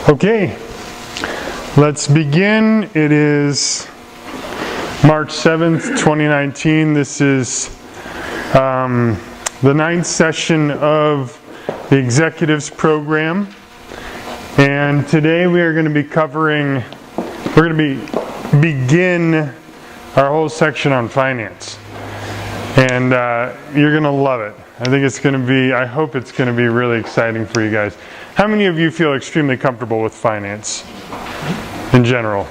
Okay, let's begin. It is March 7th, 2019. This is the 9th session of the Executives program. And today we are going to be begin our whole section on finance. And you're going to love it. I hope it's going to be really exciting for you guys. How many of you feel extremely comfortable with finance in general?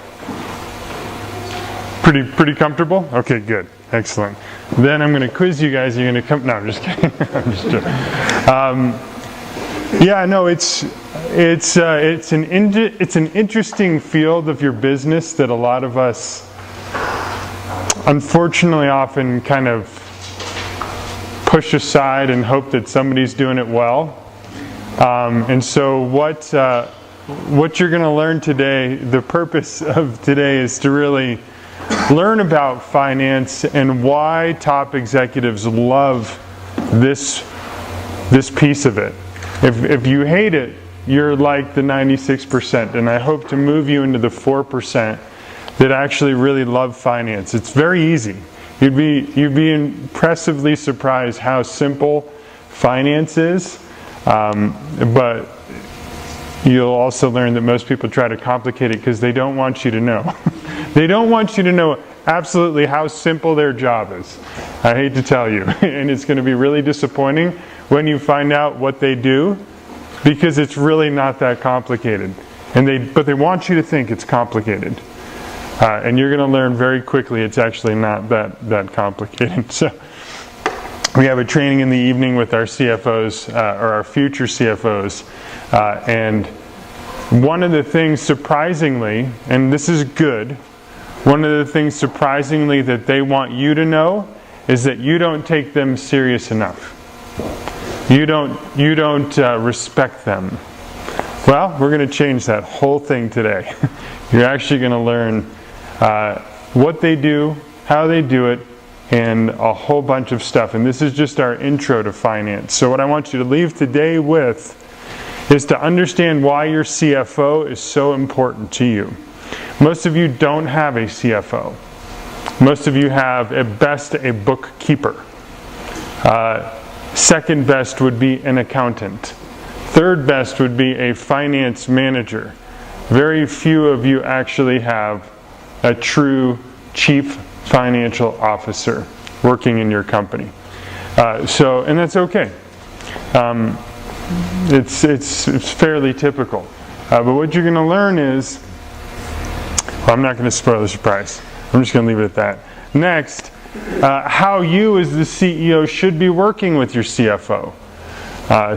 Pretty comfortable? Okay, good. Excellent. Then I'm going to quiz you guys. You're going to come. No, I'm just kidding. I'm just joking. It's an interesting field of your business that a lot of us, unfortunately, often kind of push aside and hope that somebody's doing it well. And so what you're going to learn today, the purpose of today is to really learn about finance and why top executives love this piece of it. If you hate it, you're like the 96%, and I hope to move you into the 4% that actually really love finance. It's very easy. You'd be impressively surprised how simple finance is. But you'll also learn that most people try to complicate it because they don't want you to know. They don't want you to know absolutely how simple their job is. I hate to tell you. And it's going to be really disappointing when you find out what they do, because it's really not that complicated. But they want you to think it's complicated. And you're going to learn very quickly it's actually not that complicated. So we have a training in the evening with our CFOs, or our future CFOs. And one of the things surprisingly, and this is good, one of the things surprisingly that they want you to know is that you don't take them serious enough. You don't respect them. Well, we're going to change that whole thing today. You're actually going to learn what they do, how they do it, and a whole bunch of stuff. And this is just our intro to finance. So what I want you to leave today with is to understand why your CFO is so important to you. Most of you don't have a CFO. Most of you have, at best, a bookkeeper. Second best would be an accountant. Third best would be a finance manager. Very few of you actually have a true chief financial officer working in your company. And that's okay. It's fairly typical. But what you're going to learn is, I'm not going to spoil the surprise. I'm just going to leave it at that. Next, how you as the CEO should be working with your CFO.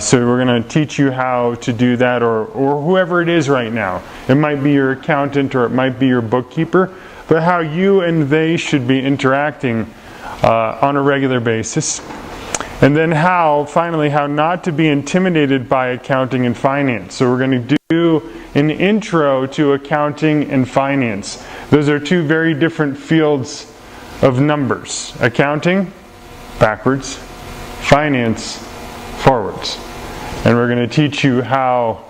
So we're going to teach you how to do that, or whoever it is right now. It might be your accountant, or it might be your bookkeeper, but how you and they should be interacting on a regular basis. And then finally, how not to be intimidated by accounting and finance. So we're going to do an intro to accounting and finance. Those are two very different fields of numbers. Accounting, backwards. Finance, forwards. And we're going to teach you how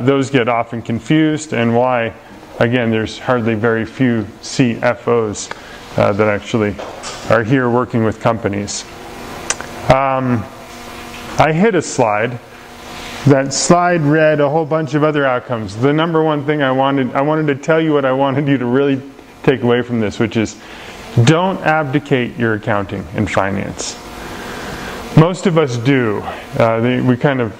those get often confused, and why, again, there's hardly very few CFOs that actually are here working with companies. I hit a slide. That slide read a whole bunch of other outcomes. The number one thing I wanted to tell you what I wanted you to really take away from this, which is, don't abdicate your accounting and finance. Most of us do. We kind of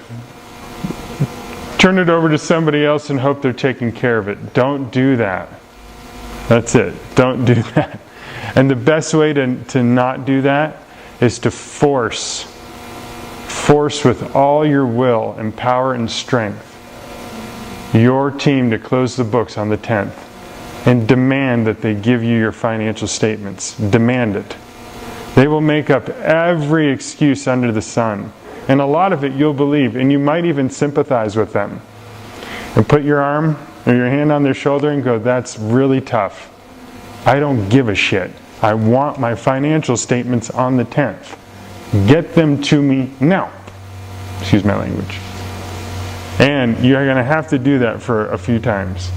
turn it over to somebody else and hope they're taking care of it. Don't do that. That's it. Don't do that. And the best way to not do that is to force with all your will and power and strength your team to close the books on the 10th and demand that they give you your financial statements. Demand it. They will make up every excuse under the sun. And a lot of it you'll believe, and you might even sympathize with them. And put your arm or your hand on their shoulder and go, that's really tough. I don't give a shit. I want my financial statements on the 10th. Get them to me now. Excuse my language. And you're going to have to do that for a few times.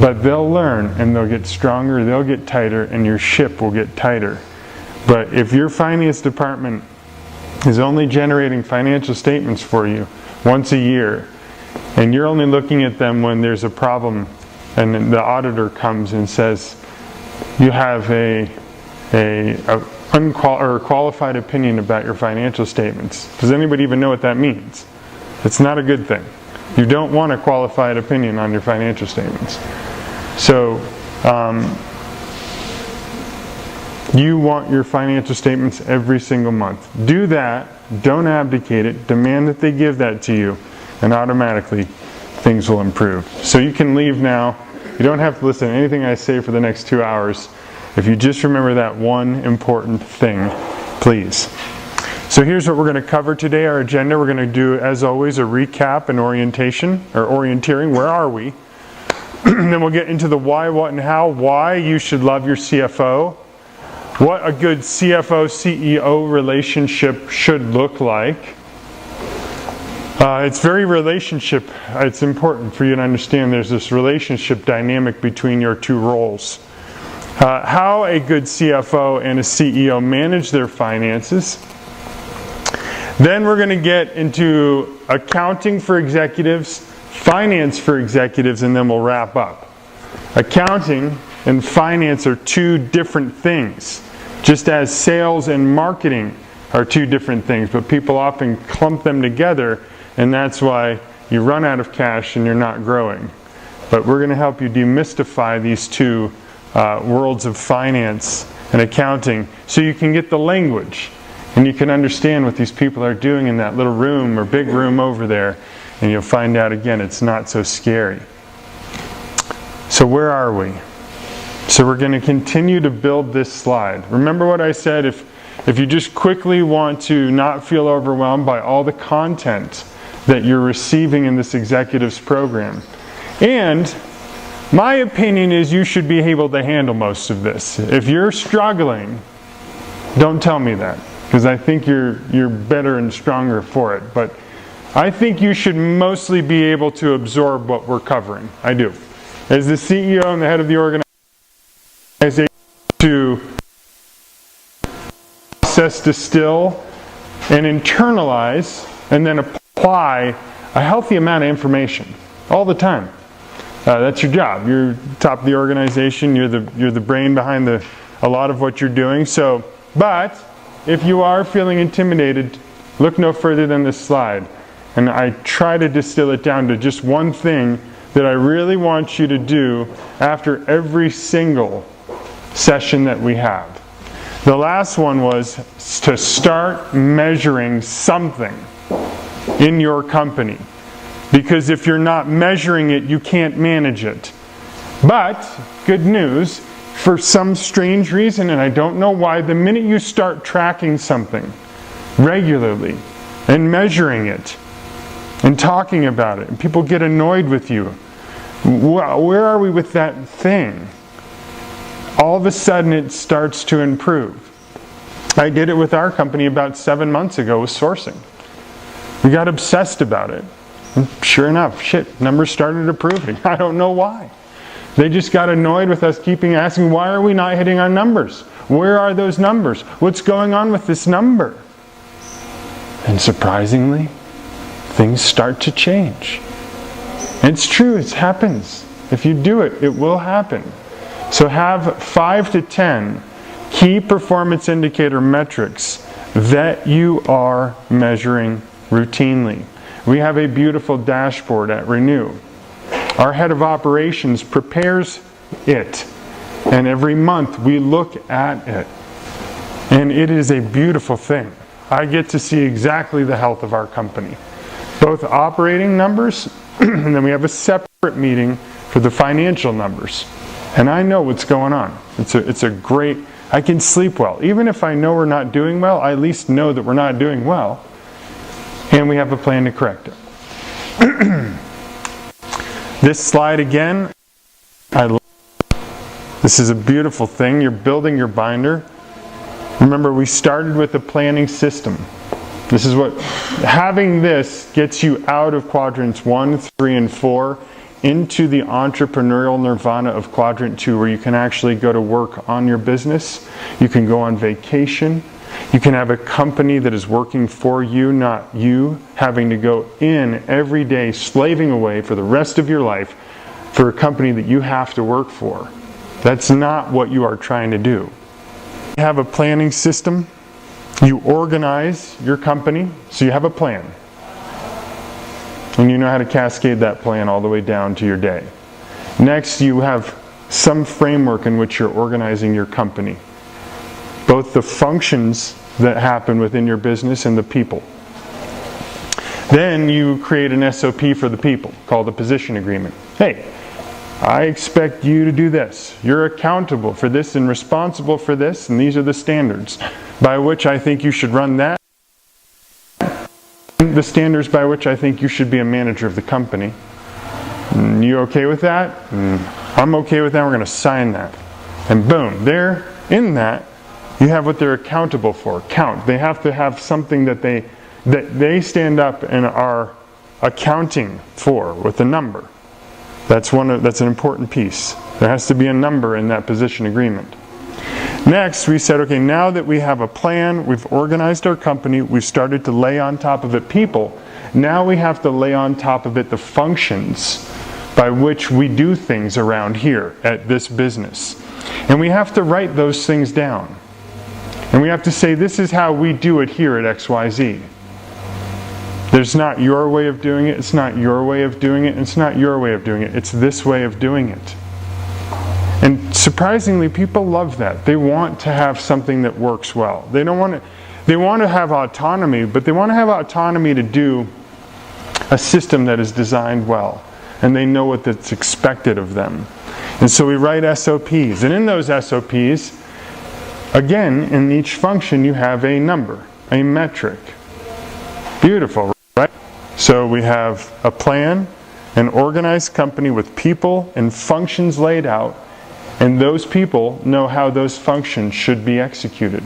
But they'll learn and they'll get stronger, they'll get tighter, and your ship will get tighter. But if your finance department is only generating financial statements for you once a year, and you're only looking at them when there's a problem, and then the auditor comes and says, you have a qualified opinion about your financial statements. Does anybody even know what that means? It's not a good thing. You don't want a qualified opinion on your financial statements. So, you want your financial statements every single month. Do that. Don't abdicate it. Demand that they give that to you, and automatically things will improve. So you can leave now. You don't have to listen to anything I say for the next 2 hours. If you just remember that one important thing, please. So here's what we're going to cover today, our agenda. We're going to do, as always, a recap and orientation, or orienteering. Where are we? Then we'll get into the why, what, and how. Why you should love your CFO. What a good CFO-CEO relationship should look like. It's very relationship. It's important for you to understand there's this relationship dynamic between your two roles. How a good CFO and a CEO manage their finances. Then we're going to get into accounting for executives, finance for executives, and then we'll wrap up. Accounting and finance are two different things, just as sales and marketing are two different things, but people often clump them together, and that's why you run out of cash and you're not growing. But we're going to help you demystify these two worlds of finance and accounting so you can get the language and you can understand what these people are doing in that little room or big room over there, and you'll find out again it's not so scary. So where are we? So we're going to continue to build this slide. Remember what I said, if you just quickly want to not feel overwhelmed by all the content that you're receiving in this executives program. And my opinion is you should be able to handle most of this. If you're struggling, don't tell me that, because I think you're better and stronger for it. But I think you should mostly be able to absorb what we're covering. I do. As the CEO and the head of the organization, to process, distill, and internalize, and then apply a healthy amount of information all the time. That's your job. You're top of the organization. You're the brain behind a lot of what you're doing. So, but if you are feeling intimidated, look no further than this slide. And I try to distill it down to just one thing that I really want you to do after every single session that we have. The last one was to start measuring something in your company. Because if you're not measuring it, you can't manage it. But, good news, for some strange reason, and I don't know why, the minute you start tracking something regularly and measuring it and talking about it, and people get annoyed with you, where are we with that thing? All of a sudden it starts to improve. I did it with our company about 7 months ago with sourcing. We got obsessed about it. And sure enough, numbers started improving. I don't know why. They just got annoyed with us keeping asking, why are we not hitting our numbers? Where are those numbers? What's going on with this number? And surprisingly, things start to change. It's true, it happens. If you do it, it will happen. So have 5 to 10 key performance indicator metrics that you are measuring routinely. We have a beautiful dashboard at Renew. Our head of operations prepares it, and every month we look at it. And it is a beautiful thing. I get to see exactly the health of our company. Both operating numbers, and then we have a separate meeting for the financial numbers. And I know what's going on. It's a great, I can sleep well. Even if I know we're not doing well, I at least know that we're not doing well. And we have a plan to correct it. This slide again, I love it. This is a beautiful thing. You're building your binder. Remember, we started with a planning system. This is what, having this gets you out of quadrants 1, 3, and 4 into the entrepreneurial nirvana of quadrant 2, where you can actually go to work on your business. You can go on vacation. You can have a company that is working for you, not you having to go in every day, slaving away for the rest of your life for a company that you have to work for. That's not what you are trying to do. You have a planning system. You organize your company, so you have a plan. And you know how to cascade that plan all the way down to your day. Next, you have some framework in which you're organizing your company. Both the functions that happen within your business and the people. Then you create an SOP for the people, called a position agreement. Hey, I expect you to do this. You're accountable for this and responsible for this, and these are the standards by which I think you should run that. The standards by which I think you should be a manager of the company. You okay with that? I'm okay with that. We're going to sign that. And boom, there, in that, you have what they're accountable for. Count. They have to have something that they stand up and are accounting for with a number. That's an important piece. There has to be a number in that position agreement. Next, we said, okay, now that we have a plan, we've organized our company, we've started to lay on top of it people, now we have to lay on top of it the functions by which we do things around here at this business. And we have to write those things down. And we have to say, this is how we do it here at XYZ. There's not your way of doing it, it's not your way of doing it, it's not your way of doing it, it's this way of doing it. And surprisingly, people love that. They want to have something that works well. They want to have autonomy, but they want to have autonomy to do a system that is designed well. And they know what that's expected of them. And so we write SOPs. And in those SOPs, again, in each function you have a number, a metric. Beautiful, right? So we have a plan, an organized company with people and functions laid out. And those people know how those functions should be executed.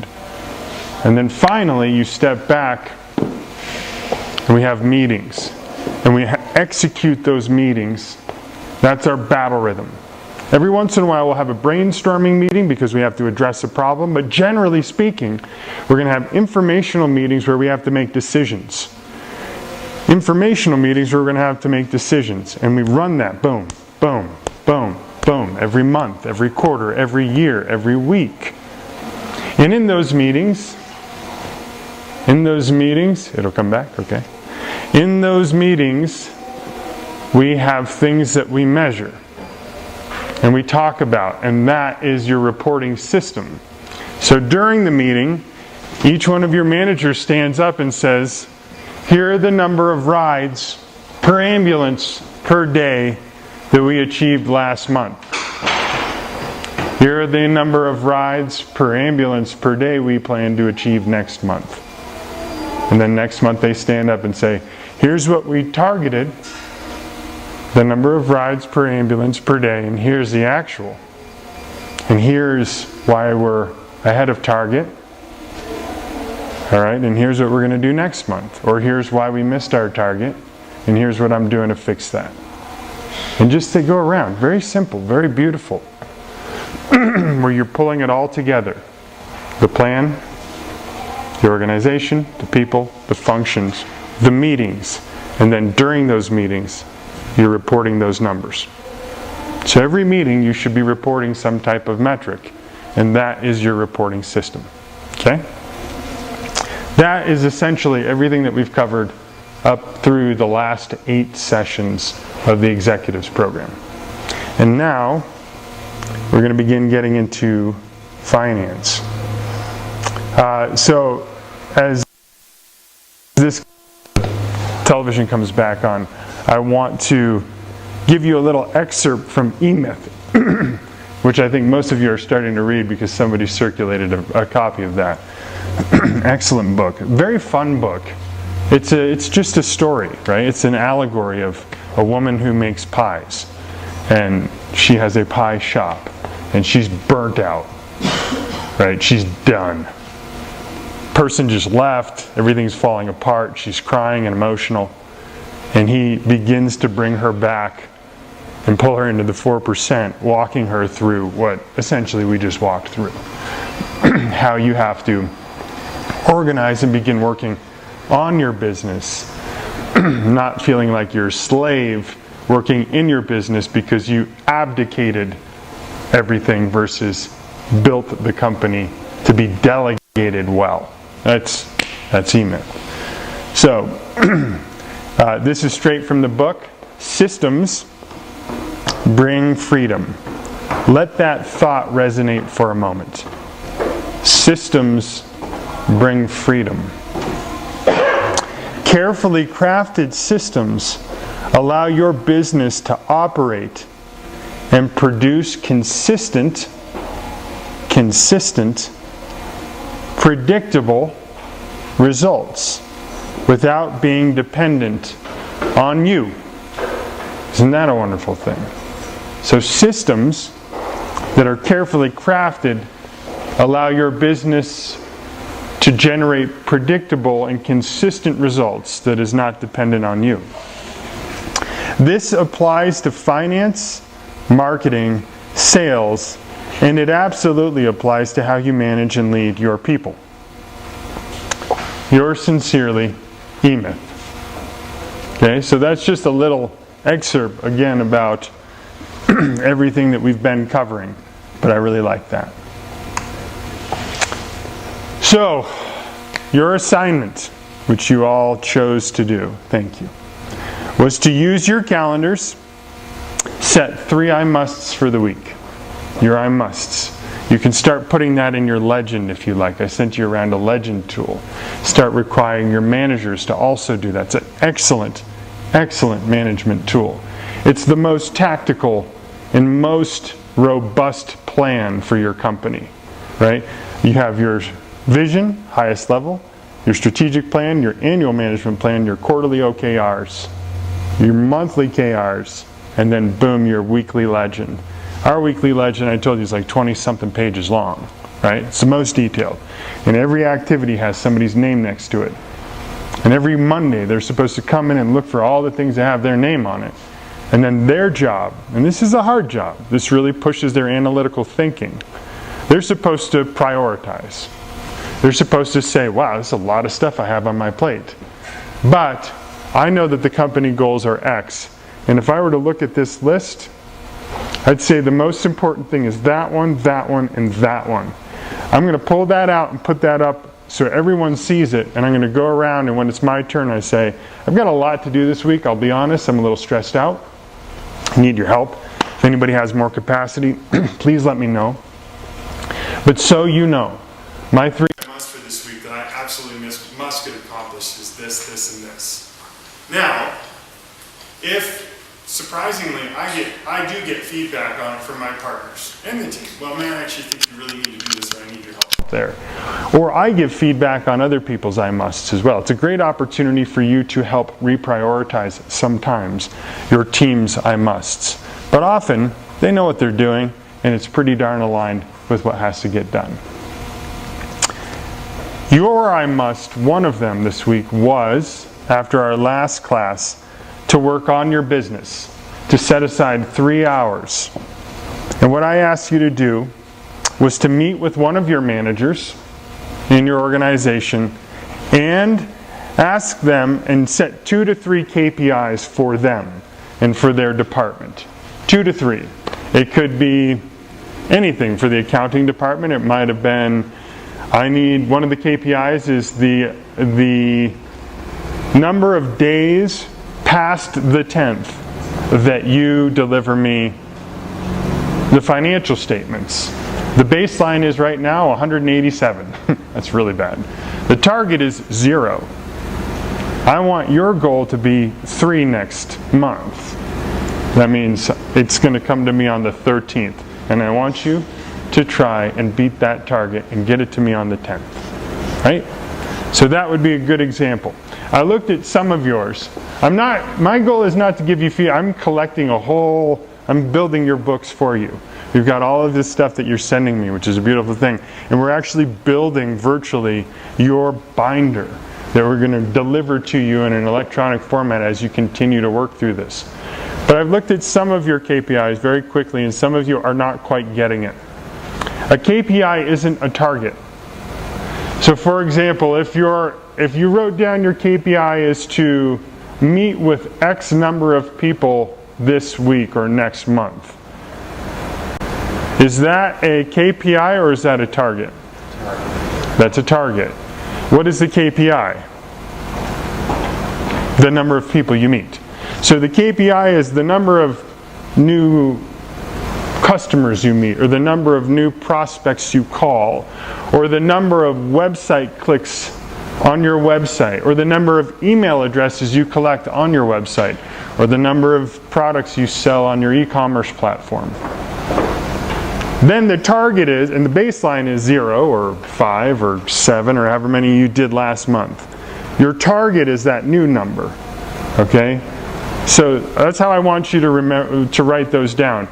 And then finally, you step back and we have meetings. And we execute those meetings. That's our battle rhythm. Every once in a while, we'll have a brainstorming meeting because we have to address a problem. But generally speaking, we're going to have informational meetings where we have to make decisions. Informational meetings where we're going to have to make decisions. And we run that, boom, boom, boom. Boom, every month, every quarter, every year, every week. And in those meetings, it'll come back, okay. In those meetings, we have things that we measure and we talk about, and that is your reporting system. So during the meeting, each one of your managers stands up and says, here are the number of rides per ambulance per day that we achieved last month. Here are the number of rides per ambulance per day we plan to achieve next month. And then next month they stand up and say, here's what we targeted, the number of rides per ambulance per day, and here's the actual. And here's why we're ahead of target. All right, and here's what we're going to do next month. Or here's why we missed our target, and here's what I'm doing to fix that. And just they go around. Very simple, very beautiful. Where you're pulling it all together. The plan, the organization, the people, the functions, the meetings. And then during those meetings, you're reporting those numbers. So every meeting you should be reporting some type of metric. And that is your reporting system. Okay? That is essentially everything that we've covered up through the last 8 sessions of the Executives program. And now, we're going to begin getting into finance. So, as this television comes back on, I want to give you a little excerpt from E-Myth, which I think most of you are starting to read because somebody circulated a copy of that. Excellent book. Very fun book. It's just a story, right? It's an allegory of a woman who makes pies. And she has a pie shop. And she's burnt out. Right? She's done. person just left, everything's falling apart, she's crying and emotional, and he begins to bring her back and pull her into the 4%, walking her through what essentially we just walked through. How you have to organize and begin working on your business, not feeling like you're a slave working in your business because you abdicated everything versus built the company to be delegated well. That's E-Myth. So, this is straight from the book. Systems bring freedom. Let that thought resonate for a moment. Systems bring freedom. Carefully crafted systems allow your business to operate and produce consistent, predictable results without being dependent on you. Isn't that a wonderful thing? So systems that are carefully crafted allow your business to generate predictable and consistent results that is not dependent on you. This applies to finance, marketing, sales, and it absolutely applies to how you manage and lead your people. Yours sincerely, E-Myth. Okay, so that's just a little excerpt again about everything that we've been covering, but I really like that. So, your assignment, which you all chose to do, thank you, was to use your calendars, set 3 I musts for the week. Your I musts. You can start putting that in your legend if you like. I sent you around a legend tool. Start requiring your managers to also do that. It's an excellent, excellent management tool. It's the most tactical and most robust plan for your company, right? You have your vision, highest level, your strategic plan, your annual management plan, your quarterly OKRs, your monthly KRs, and then boom, your weekly legend. Our weekly legend, I told you, is like 20-something pages long, right? It's the most detailed. And every activity has somebody's name next to it. And every Monday, they're supposed to come in and look for all the things that have their name on it. And then their job, and this is a hard job, this really pushes their analytical thinking. They're supposed to prioritize. They're supposed to say, wow, there's a lot of stuff I have on my plate. But I know that the company goals are X. And if I were to look at this list, I'd say the most important thing is that one, and that one. I'm going to pull that out and put that up so everyone sees it, and I'm going to go around, and when it's my turn, I say, I've got a lot to do this week, I'll be honest, I'm a little stressed out. I need your help. If anybody has more capacity, please let me know. But so you know, my 3 months for this week that I absolutely must get accomplished is this, this, and this. Now, if surprisingly, I do get feedback on it from my partners and the team. Well, man, I actually think you really need to do this, or I need your help there. Or I give feedback on other people's I musts as well. It's a great opportunity for you to help reprioritize sometimes your team's I musts. But often, they know what they're doing, and it's pretty darn aligned with what has to get done. Your I must, one of them this week was, after our last class, to work on your business, to set aside 3 hours. And what I asked you to do was to meet with one of your managers in your organization and ask them and set 2 to 3 KPIs for them and for their department. 2 to 3. It could be anything. For the accounting department, it might have been, one of the KPIs is the number of days past the 10th that you deliver me the financial statements. The baseline is right now 187. That's really bad. The target is 0. I want your goal to be 3 next month. That means it's going to come to me on the 13th. And I want you to try and beat that target and get it to me on the 10th. Right? So that would be a good example. I looked at some of yours. My goal is not to give you feedback. I'm collecting I'm building your books for you. We've got all of this stuff that you're sending me, which is a beautiful thing. And we're actually building virtually your binder that we're going to deliver to you in an electronic format as you continue to work through this. But I've looked at some of your KPIs very quickly, and some of you are not quite getting it. A KPI isn't a target. So for example, if you wrote down your KPI is to meet with X number of people this week or next month, is that a KPI or is that a target? That's a target. What is the KPI? The number of people you meet. So the KPI is the number of new customers you meet, or the number of new prospects you call, or the number of website clicks on your website, or the number of email addresses you collect on your website, or the number of products you sell on your e-commerce platform. Then the target is, and the baseline is 0 or 5 or 7 or however many you did last month. Your target is that new number. Okay? So that's how I want you to remember to write those down.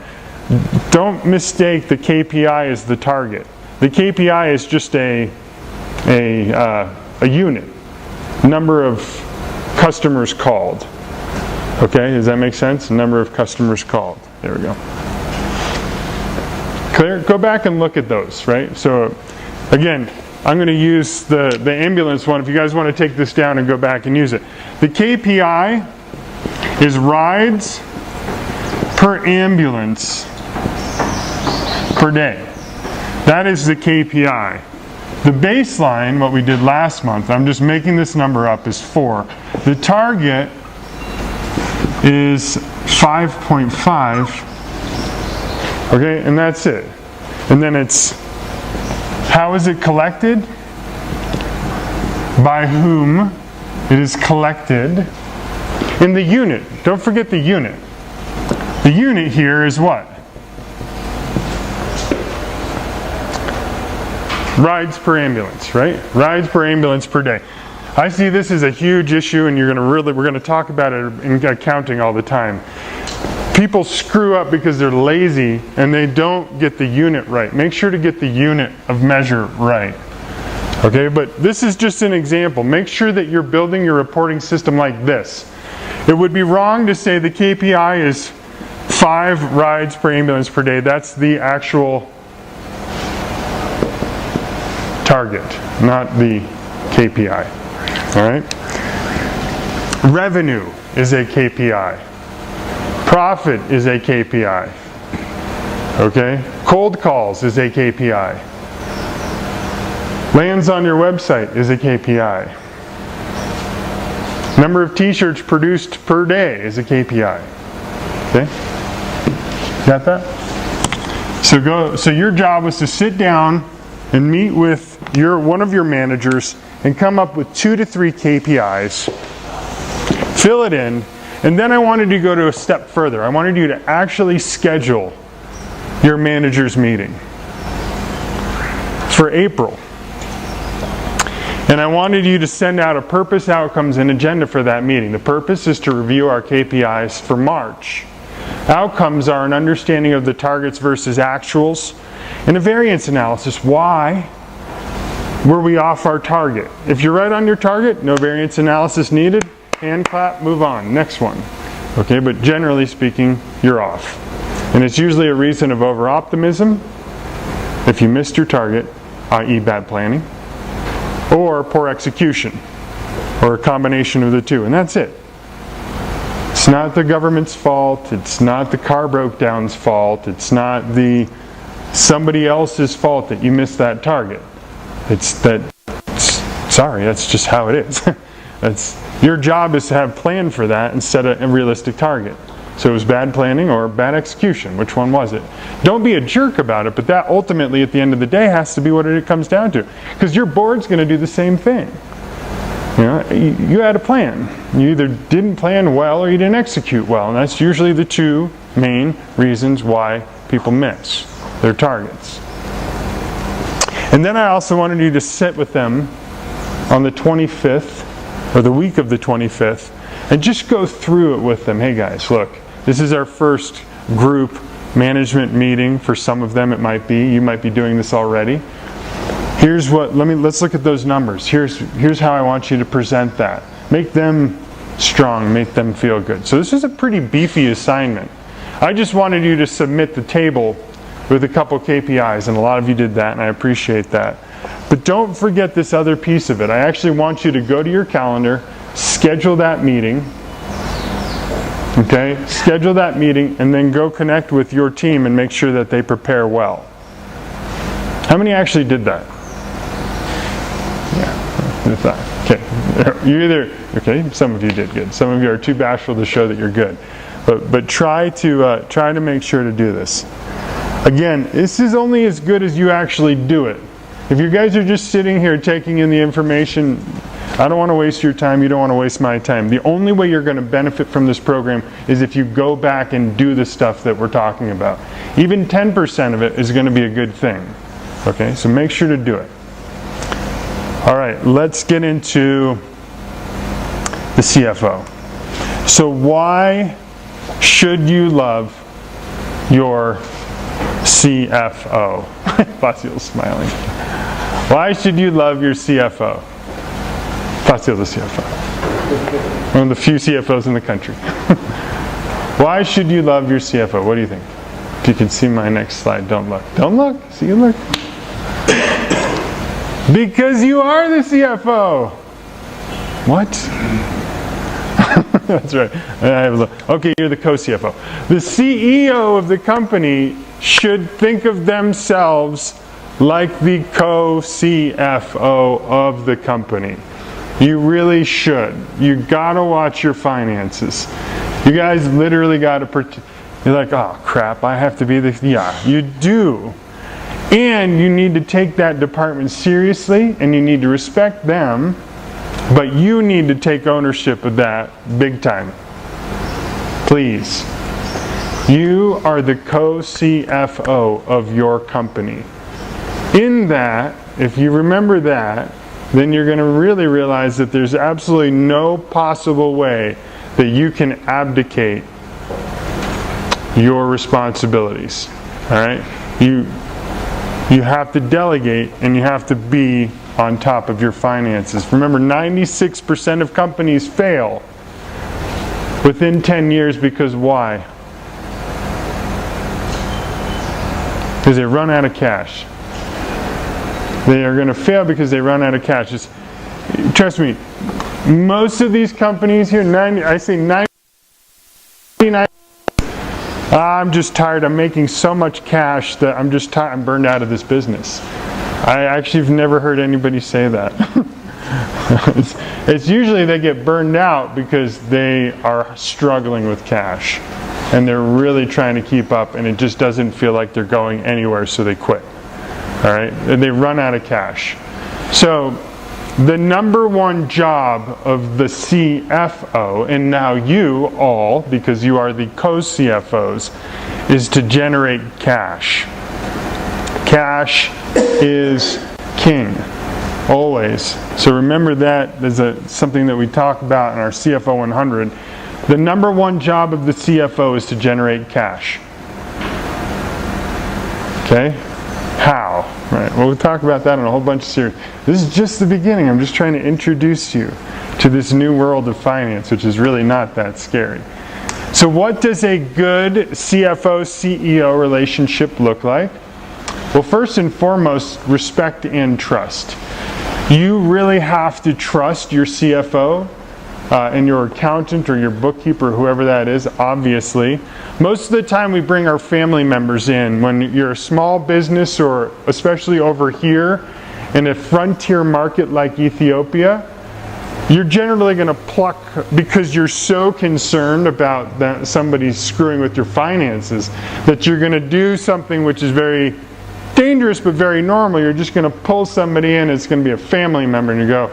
Don't mistake the KPI as the target. The KPI is just a unit. Number of customers called. Okay? Does that make sense? Number of customers called. There we go. Clear? Go back and look at those, right? So, again, I'm going to use the ambulance one if you guys want to take this down and go back and use it. The KPI is rides per ambulance per day. That is the KPI. The baseline, what we did last month, I'm just making this number up, is 4. The target is 5.5. Okay, and that's it. And then it's, how is it collected? By whom it is collected in the unit. Don't forget the unit. The unit here is what? Rides per ambulance, right? Rides per ambulance per day. I see this as a huge issue, and we're going to talk about it in accounting all the time. People screw up because they're lazy and they don't get the unit right. Make sure to get the unit of measure right. Okay, but this is just an example. Make sure that you're building your reporting system like this. It would be wrong to say the KPI is 5 rides per ambulance per day. That's the actual target, not the KPI. All right? Revenue is a KPI. Profit is a KPI. Okay? Cold calls is a KPI. Lands on your website is a KPI. Number of t-shirts produced per day is a KPI. Okay? Got that? So your job was to sit down and meet with one of your managers and come up with 2 to 3 KPIs. Fill it in. And then I wanted to go to a step further. I wanted you to actually schedule your manager's meeting for April. And I wanted you to send out a purpose, outcomes, and agenda for that meeting. The purpose is to review our KPIs for March. Outcomes are an understanding of the targets versus actuals, and a variance analysis. Why were we off our target? If you're right on your target, no variance analysis needed. Hand clap, move on. Next one. Okay, but generally speaking, you're off. And it's usually a reason of over-optimism, if you missed your target, i.e. bad planning, or poor execution, or a combination of the two, and that's it. It's not the government's fault, it's not the car broke down's fault, it's not somebody else's fault that you missed that target. Sorry, that's just how it is. Your job is to have planned for that and set a realistic target. So it was bad planning or bad execution. Which one was it? Don't be a jerk about it, but that ultimately at the end of the day has to be what it comes down to. Because your board's going to do the same thing. You had a plan. You either didn't plan well or you didn't execute well. And that's usually the 2 main reasons why people miss their targets. And then I also wanted you to sit with them on the 25th or the week of the 25th and just go through it with them. Hey guys, look, this is our first group management meeting. For some of them it might be. You might be doing this already. Let's look at those numbers. Here's how I want you to present that. Make them strong, make them feel good. So this is a pretty beefy assignment. I just wanted you to submit the table with a couple KPIs, and a lot of you did that, and I appreciate that. But don't forget this other piece of it. I actually want you to go to your calendar, schedule that meeting, okay? Schedule that meeting, and then go connect with your team and make sure that they prepare well. How many actually did that? Yeah, okay. Some of you did good. Some of you are too bashful to show that you're good. But try to make sure to do this. Again, this is only as good as you actually do it. If you guys are just sitting here taking in the information, I don't want to waste your time, you don't want to waste my time. The only way you're going to benefit from this program is if you go back and do the stuff that we're talking about. Even 10% of it is going to be a good thing. Okay, so make sure to do it. All right, let's get into the CFO. So why should you love your CFO? Facial's smiling. Why should you love your CFO? Facial's the CFO. One of the few CFOs in the country. Why should you love your CFO? What do you think? If you can see my next slide, don't look. Don't look. See you look. Because you are the CFO. What? That's right. Okay, you're the co-CFO. The CEO of the company should think of themselves like the co-CFO of the company. You really should. You gotta watch your finances. You guys literally gotta you're like, oh crap, I have to be the, yeah, you do. And you need to take that department seriously, and you need to respect them, but you need to take ownership of that big time. Please. You are the co-CFO of your company. In that, if you remember that, then you're going to really realize that there's absolutely no possible way that you can abdicate your responsibilities. All right? You have to delegate, and you have to be on top of your finances. Remember, 96% of companies fail within 10 years because why? Because they run out of cash. They are going to fail because they run out of cash. Trust me, most of these companies here, 99%, I'm just tired. I'm making so much cash that I'm just tired. I'm burned out of this business. I actually have never heard anybody say that. It's usually they get burned out because they are struggling with cash and they're really trying to keep up, and it just doesn't feel like they're going anywhere, so they quit. All right? And they run out of cash. So the number one job of the CFO, and now you all, because you are the co-CFOs, is to generate cash. Cash is king, always. So remember that as something that we talk about in our CFO 100. The number one job of the CFO is to generate cash. Okay? How? Right. Well, we'll talk about that in a whole bunch of series. This is just the beginning. I'm just trying to introduce you to this new world of finance, which is really not that scary. So what does a good CFO-CEO relationship look like? Well, first and foremost, respect and trust. You really have to trust your CFO and your accountant or your bookkeeper, whoever that is, obviously. Most of the time we bring our family members in. When you're a small business, or especially over here in a frontier market like Ethiopia, you're generally going to pluck, because you're so concerned about somebody screwing with your finances, that you're going to do something which is very dangerous but very normal. You're just going to pull somebody in, it's going to be a family member, and you go,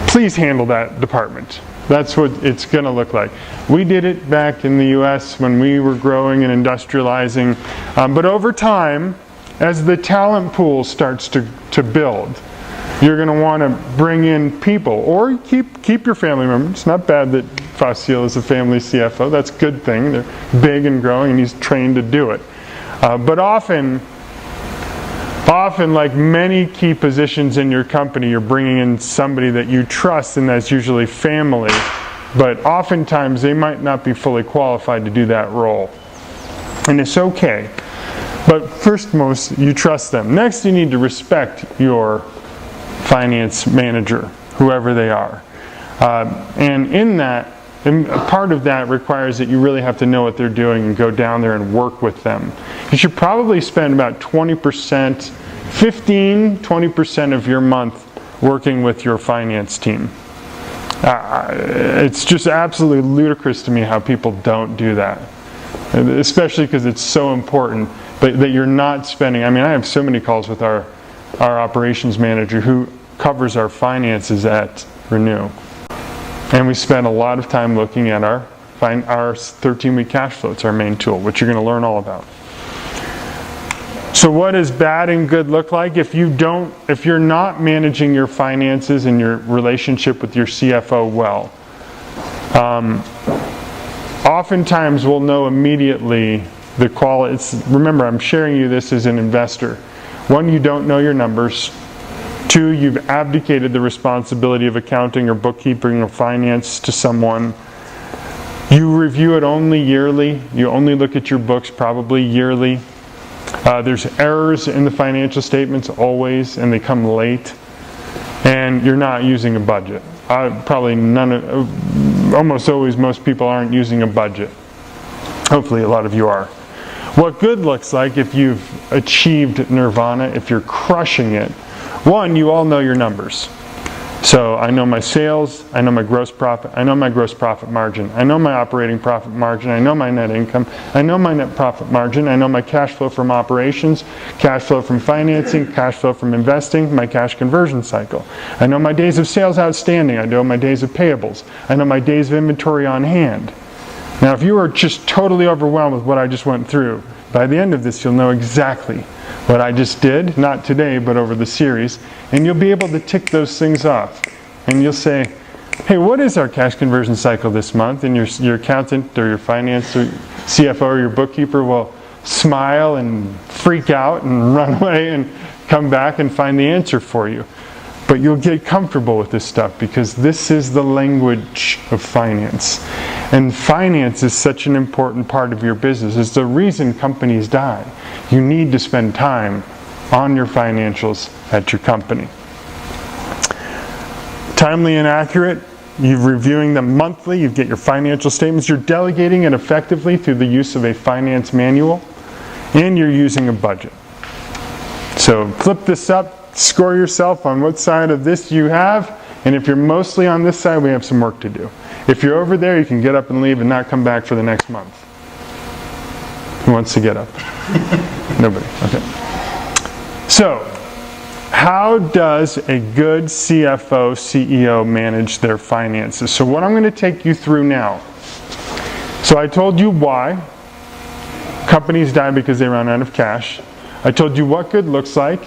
please handle that department. That's what it's going to look like. We did it back in the US when we were growing and industrializing. But over time, as the talent pool starts to build, You're going to want to bring in people, or keep your family members. It's not bad that Facile is a family CFO. That's a good thing. They're big and growing, and he's trained to do it. But often, like many key positions in your company, you're bringing in somebody that you trust, and that's usually family. But oftentimes, they might not be fully qualified to do that role. And it's okay. But first, you trust them. Next, you need to respect your finance manager, whoever they are. And part of that requires that you really have to know what they're doing and go down there and work with them. You should probably spend about 20% of your month working with your finance team. It's just absolutely ludicrous to me how people don't do that, especially because it's so important that you're not spending. I mean, I have so many calls with our operations manager who covers our finances at Renew. And we spend a lot of time looking at our 13-week cash flow. It's our main tool, which you're going to learn all about. So what does bad and good look like? If you're not managing your finances and your relationship with your CFO well, oftentimes we'll know immediately the quality. Remember, I'm sharing you this as an investor. One, you don't know your numbers. Two, you've abdicated the responsibility of accounting or bookkeeping or finance to someone. You review it only yearly. You only look at your books probably yearly. There's errors in the financial statements always, and they come late. And you're not using a budget. Almost always most people aren't using a budget. Hopefully a lot of you are. What good looks like if you've achieved nirvana, if you're crushing it. One, you all know your numbers. So I know my sales, I know my gross profit, I know my gross profit margin, I know my operating profit margin, I know my net income, I know my net profit margin, I know my cash flow from operations, cash flow from financing, cash flow from investing, my cash conversion cycle. I know my days of sales outstanding, I know my days of payables, I know my days of inventory on hand. Now, if you are just totally overwhelmed with what I just went through, by the end of this, you'll know exactly what I just did, not today, but over the series, and you'll be able to tick those things off. And you'll say, hey, what is our cash conversion cycle this month? And your accountant or your finance or CFO or your bookkeeper will smile and freak out and run away and come back and find the answer for you. But you'll get comfortable with this stuff because this is the language of finance. And finance is such an important part of your business. It's the reason companies die. You need to spend time on your financials at your company. Timely and accurate. You're reviewing them monthly. You get your financial statements. You're delegating it effectively through the use of a finance manual. And you're using a budget. So flip this up. Score yourself on what side of this you have, and if you're mostly on this side, we have some work to do. If you're over there, you can get up and leave and not come back for the next month. Who wants to get up? Nobody. Okay. So, how does a good CFO, CEO manage their finances? So what I'm going to take you through now. So I told you why. Companies die because they run out of cash. I told you what good looks like.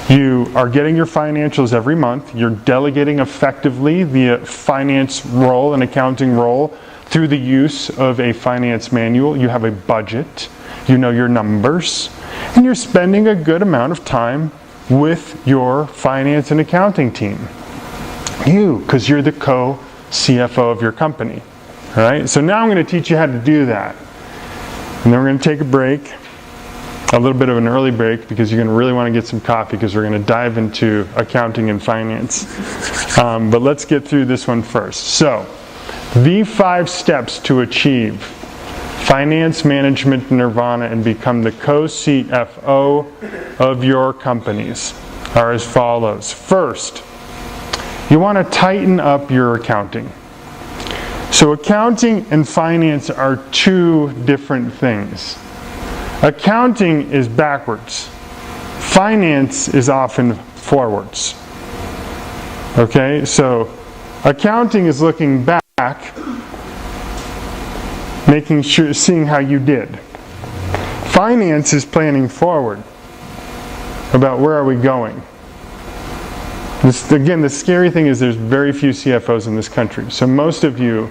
You are getting your financials every month. You're delegating effectively the finance role and accounting role through the use of a finance manual. You have a budget. You know your numbers. And you're spending a good amount of time with your finance and accounting team. Because you're the co-CFO of your company. All right? So now I'm going to teach you how to do that. And then we're going to take a break. A little bit of an early break because you're going to really want to get some coffee because we're going to dive into accounting and finance. But let's get through this one first. So, the 5 steps to achieve finance management nirvana and become the co-CFO of your companies are as follows. First, you want to tighten up your accounting. So accounting and finance are 2 different things. Accounting is backwards. Finance is often forwards. Okay, so accounting is looking back, making sure, seeing how you did. Finance is planning forward about where are we going. Again, the scary thing is there's very few CFOs in this country. So most of you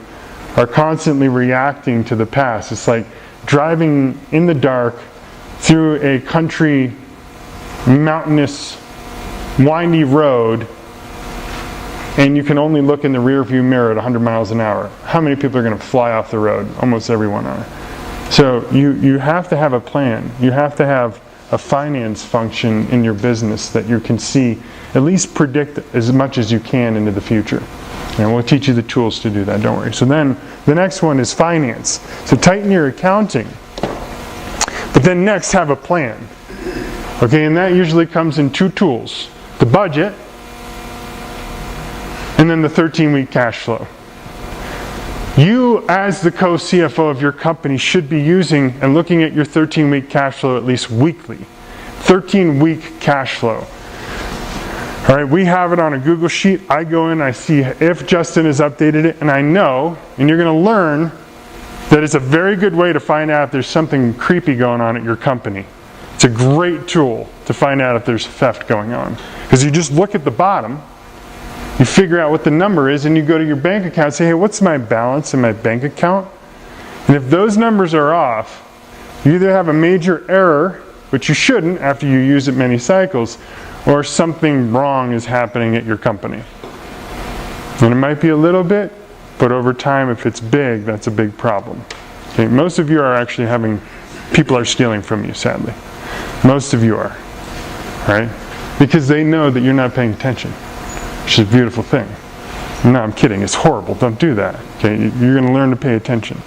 are constantly reacting to the past. It's like driving in the dark through a country, mountainous, windy road, and you can only look in the rear view mirror at 100 miles an hour. How many people are going to fly off the road? Almost everyone are. So you have to have a plan. You have to have a finance function in your business that you can see, at least predict as much as you can into the future. And we'll teach you the tools to do that, don't worry. So then the next one is finance. So tighten your accounting. But then next, have a plan. Okay, and that usually comes in two tools. The budget, and then the 13-week cash flow. You, as the co-CFO of your company, should be using and looking at your 13-week cash flow at least weekly. 13-week cash flow. All right, we have it on a Google Sheet. I go in, I see if Justin has updated it, and I know, and you're going to learn that it's a very good way to find out if there's something creepy going on at your company. It's a great tool to find out if there's theft going on. Because you just look at the bottom, you figure out what the number is, and you go to your bank account and say, hey, what's my balance in my bank account? And if those numbers are off, you either have a major error, which you shouldn't after you use it many cycles, or something wrong is happening at your company. And it might be a little bit, but over time, if it's big, that's a big problem. Okay, most of you are actually people are stealing from you, sadly. Most of you are, right? Because they know that you're not paying attention, which is a beautiful thing. No, I'm kidding, it's horrible, don't do that. Okay, you're gonna learn to pay attention.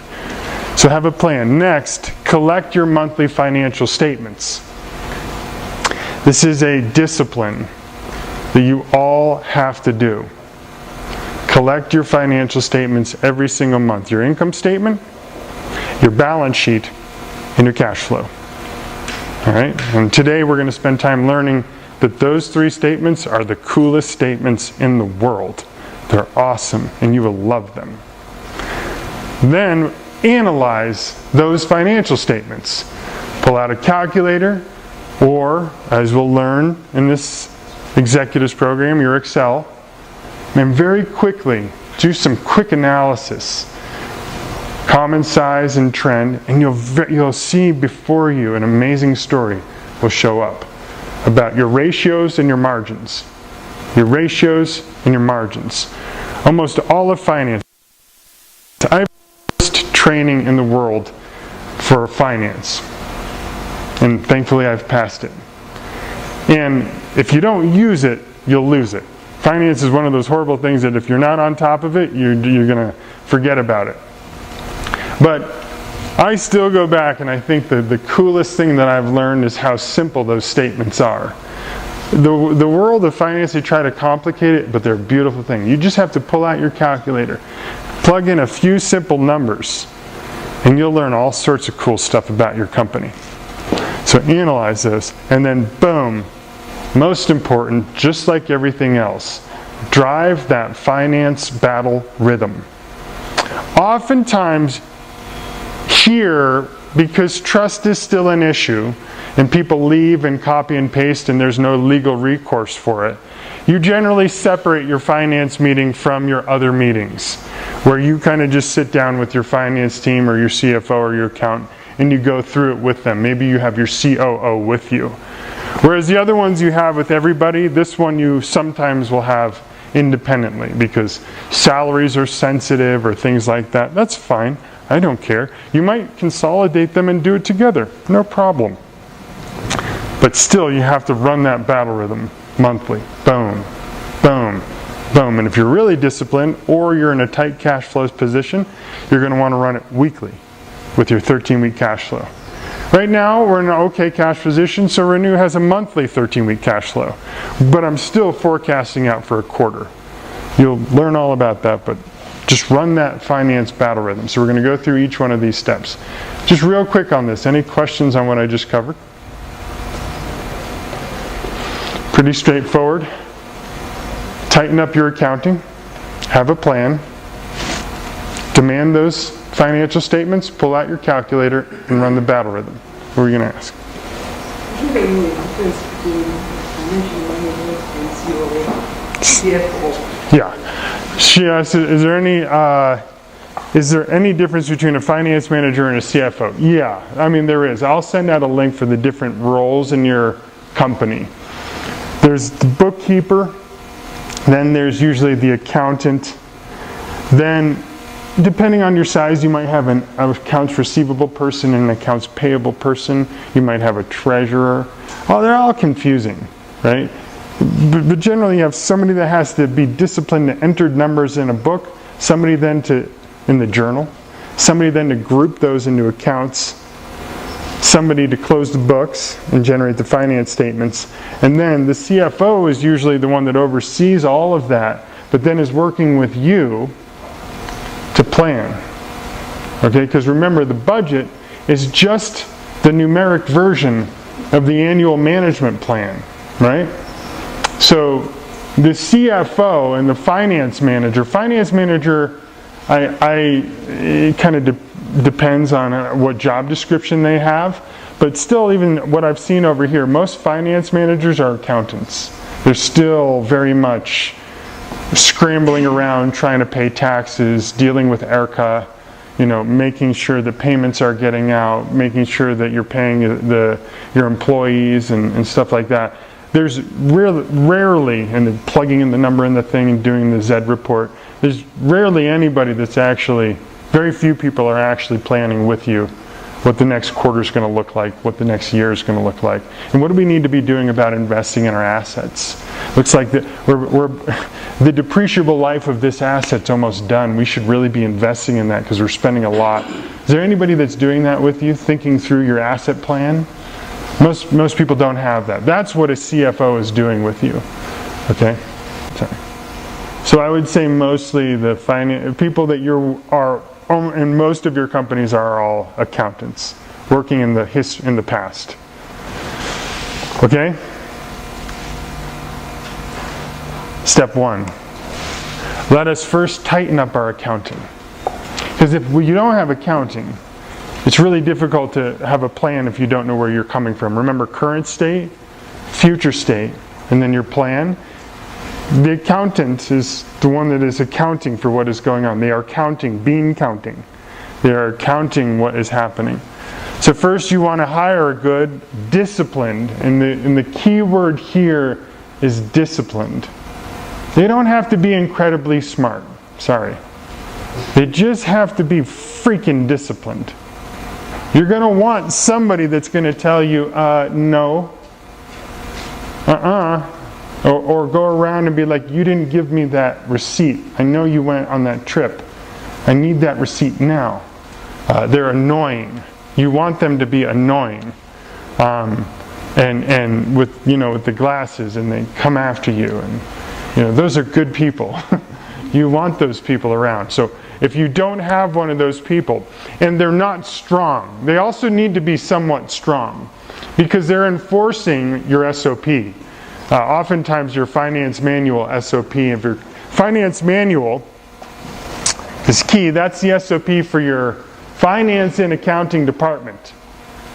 So have a plan. Next, collect your monthly financial statements. This is a discipline that you all have to do. Collect your financial statements every single month. Your income statement, your balance sheet, and your cash flow. All right? And today we're going to spend time learning that those three statements are the coolest statements in the world. They're awesome, and you will love them. Then analyze those financial statements. Pull out a calculator, or, as we'll learn in this executives program, your Excel, and very quickly do some quick analysis, common size and trend, and you'll see before you an amazing story will show up about your ratios and your margins. Your ratios and your margins. Almost all of finance. I have the best training in the world for finance. And thankfully I've passed it. And if you don't use it, you'll lose it. Finance is one of those horrible things that if you're not on top of it, you're going to forget about it. But I still go back and I think that the coolest thing that I've learned is how simple those statements are. The world of finance, they try to complicate it, but they're a beautiful thing. You just have to pull out your calculator, plug in a few simple numbers, and you'll learn all sorts of cool stuff about your company. So analyze this, and then boom, most important, just like everything else, drive that finance battle rhythm. Oftentimes here, because trust is still an issue, and people leave and copy and paste and there's no legal recourse for it, you generally separate your finance meeting from your other meetings, where you kind of just sit down with your finance team or your CFO or your accountant and you go through it with them. Maybe you have your COO with you. Whereas the other ones you have with everybody, this one you sometimes will have independently because salaries are sensitive or things like that. That's fine. I don't care. You might consolidate them and do it together. No problem. But still, you have to run that battle rhythm monthly. Boom, boom, boom. And if you're really disciplined or you're in a tight cash flows position, you're going to want to run it weekly with your 13-week cash flow. Right now, we're in an okay cash position, so Renew has a monthly 13-week cash flow. But I'm still forecasting out for a quarter. You'll learn all about that, but just run that finance battle rhythm. So we're going to go through each one of these steps. Just real quick on this. Any questions on what I just covered? Pretty straightforward. Tighten up your accounting. Have a plan. Demand those financial statements. Pull out your calculator and run the battle rhythm. What were you going to ask? CFO. Yeah. She asked, is there any difference between a finance manager and a CFO? Yeah, I mean there is. I'll send out a link for the different roles in your company. There's the bookkeeper, then there's usually the accountant, then depending on your size, you might have an accounts receivable person and an accounts payable person. You might have a treasurer. Oh, they're all confusing, right? But generally you have somebody that has to be disciplined to enter numbers in a book, somebody then in the journal, somebody then to group those into accounts, somebody to close the books and generate the finance statements, and then the CFO is usually the one that oversees all of that, but then is working with you to plan. Okay, because remember the budget is just the numeric version of the annual management plan, right? So the CFO and the finance manager it kind of depends on what job description they have, but still, even what I've seen over here, most finance managers are accountants. They're still very much scrambling around trying to pay taxes, dealing with ERCA, making sure the payments are getting out, making sure that you're paying your employees and stuff like that. There's rarely, and then plugging in the number in the thing and doing the Z report, there's rarely anybody that's actually, very few people are actually planning with you what the next quarter is going to look like, what the next year is going to look like, and what do we need to be doing about investing in our assets. Looks like the depreciable life of this asset's almost done. We should really be investing in that because we're spending a lot. Is there anybody that's doing that with you, thinking through your asset plan? Most people don't have that. That's what a CFO is doing with you. Okay? Sorry. So I would say mostly the people that in most of your companies are all accountants working in the past. Okay? Step 1. Let us first tighten up our accounting. Because if you don't have accounting, it's really difficult to have a plan if you don't know where you're coming from. Remember, current state, future state, and then your plan. The accountant is the one that is accounting for what is going on. They are bean counting. They are counting what is happening. So first you want to hire a good, disciplined, and the key word here is disciplined. They don't have to be incredibly smart. Sorry. They just have to be freaking disciplined. You're going to want somebody that's going to tell you, no, or go around and be like, you didn't give me that receipt. I know you went on that trip. I need that receipt now. They're annoying. You want them to be annoying. And with the glasses, and they come after you, and those are good people. You want those people around. So if you don't have one of those people, and they're not strong, they also need to be somewhat strong because they're enforcing your SOP. Oftentimes your finance manual SOP, if your finance manual is key, that's the SOP for your finance and accounting department.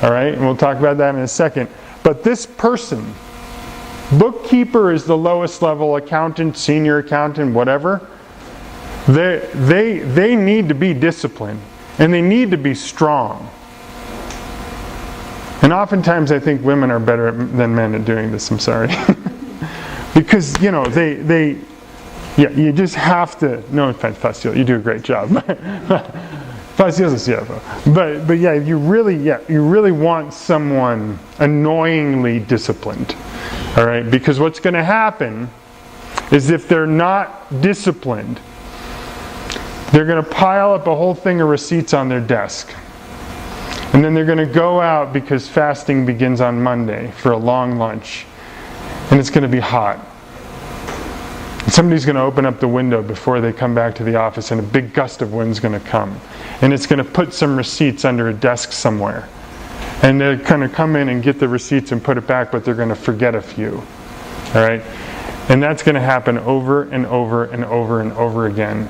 All right, and we'll talk about that in a second. But this person, bookkeeper is the lowest level, accountant, senior accountant, whatever. They need to be disciplined, and they need to be strong. And oftentimes I think women are better than men at doing this, I'm sorry. Because, you just have to, no offense, Fasil, you do a great job. Fasil's a CFO. But yeah, you really want someone annoyingly disciplined. All right, because what's going to happen is if they're not disciplined, they're going to pile up a whole thing of receipts on their desk. And then they're going to go out because fasting begins on Monday for a long lunch. And it's going to be hot. And somebody's going to open up the window before they come back to the office, and a big gust of wind's going to come. And it's going to put some receipts under a desk somewhere. And they're going to come in and get the receipts and put it back, but they're going to forget a few. All right? And that's going to happen over and over and over and over again.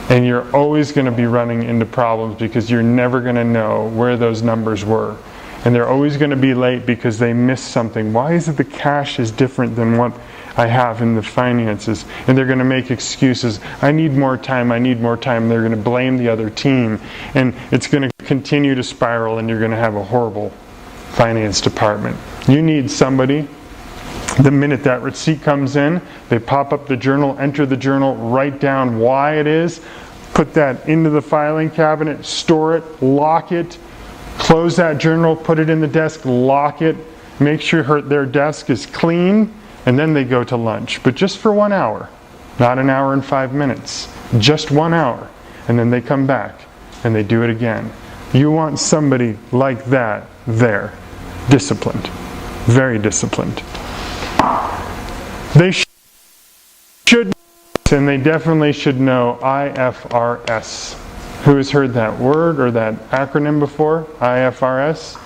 And you're always going to be running into problems because you're never going to know where those numbers were. And they're always going to be late because they missed something. Why is it the cash is different than what I have in the finances. And they're going to make excuses. I need more time, I need more time. They're going to blame the other team. And it's going to continue to spiral, and you're going to have a horrible finance department. You need somebody, the minute that receipt comes in, they pop up the journal, enter the journal, write down why it is, put that into the filing cabinet, store it, lock it, close that journal, put it in the desk, lock it, make sure their desk is clean, and then they go to lunch. But just for 1 hour, not an hour and 5 minutes, just 1 hour. And then they come back and they do it again. You want somebody like that there, disciplined, very disciplined. They should, and they definitely should know IFRS. Who has heard that word or that acronym before? IFRS?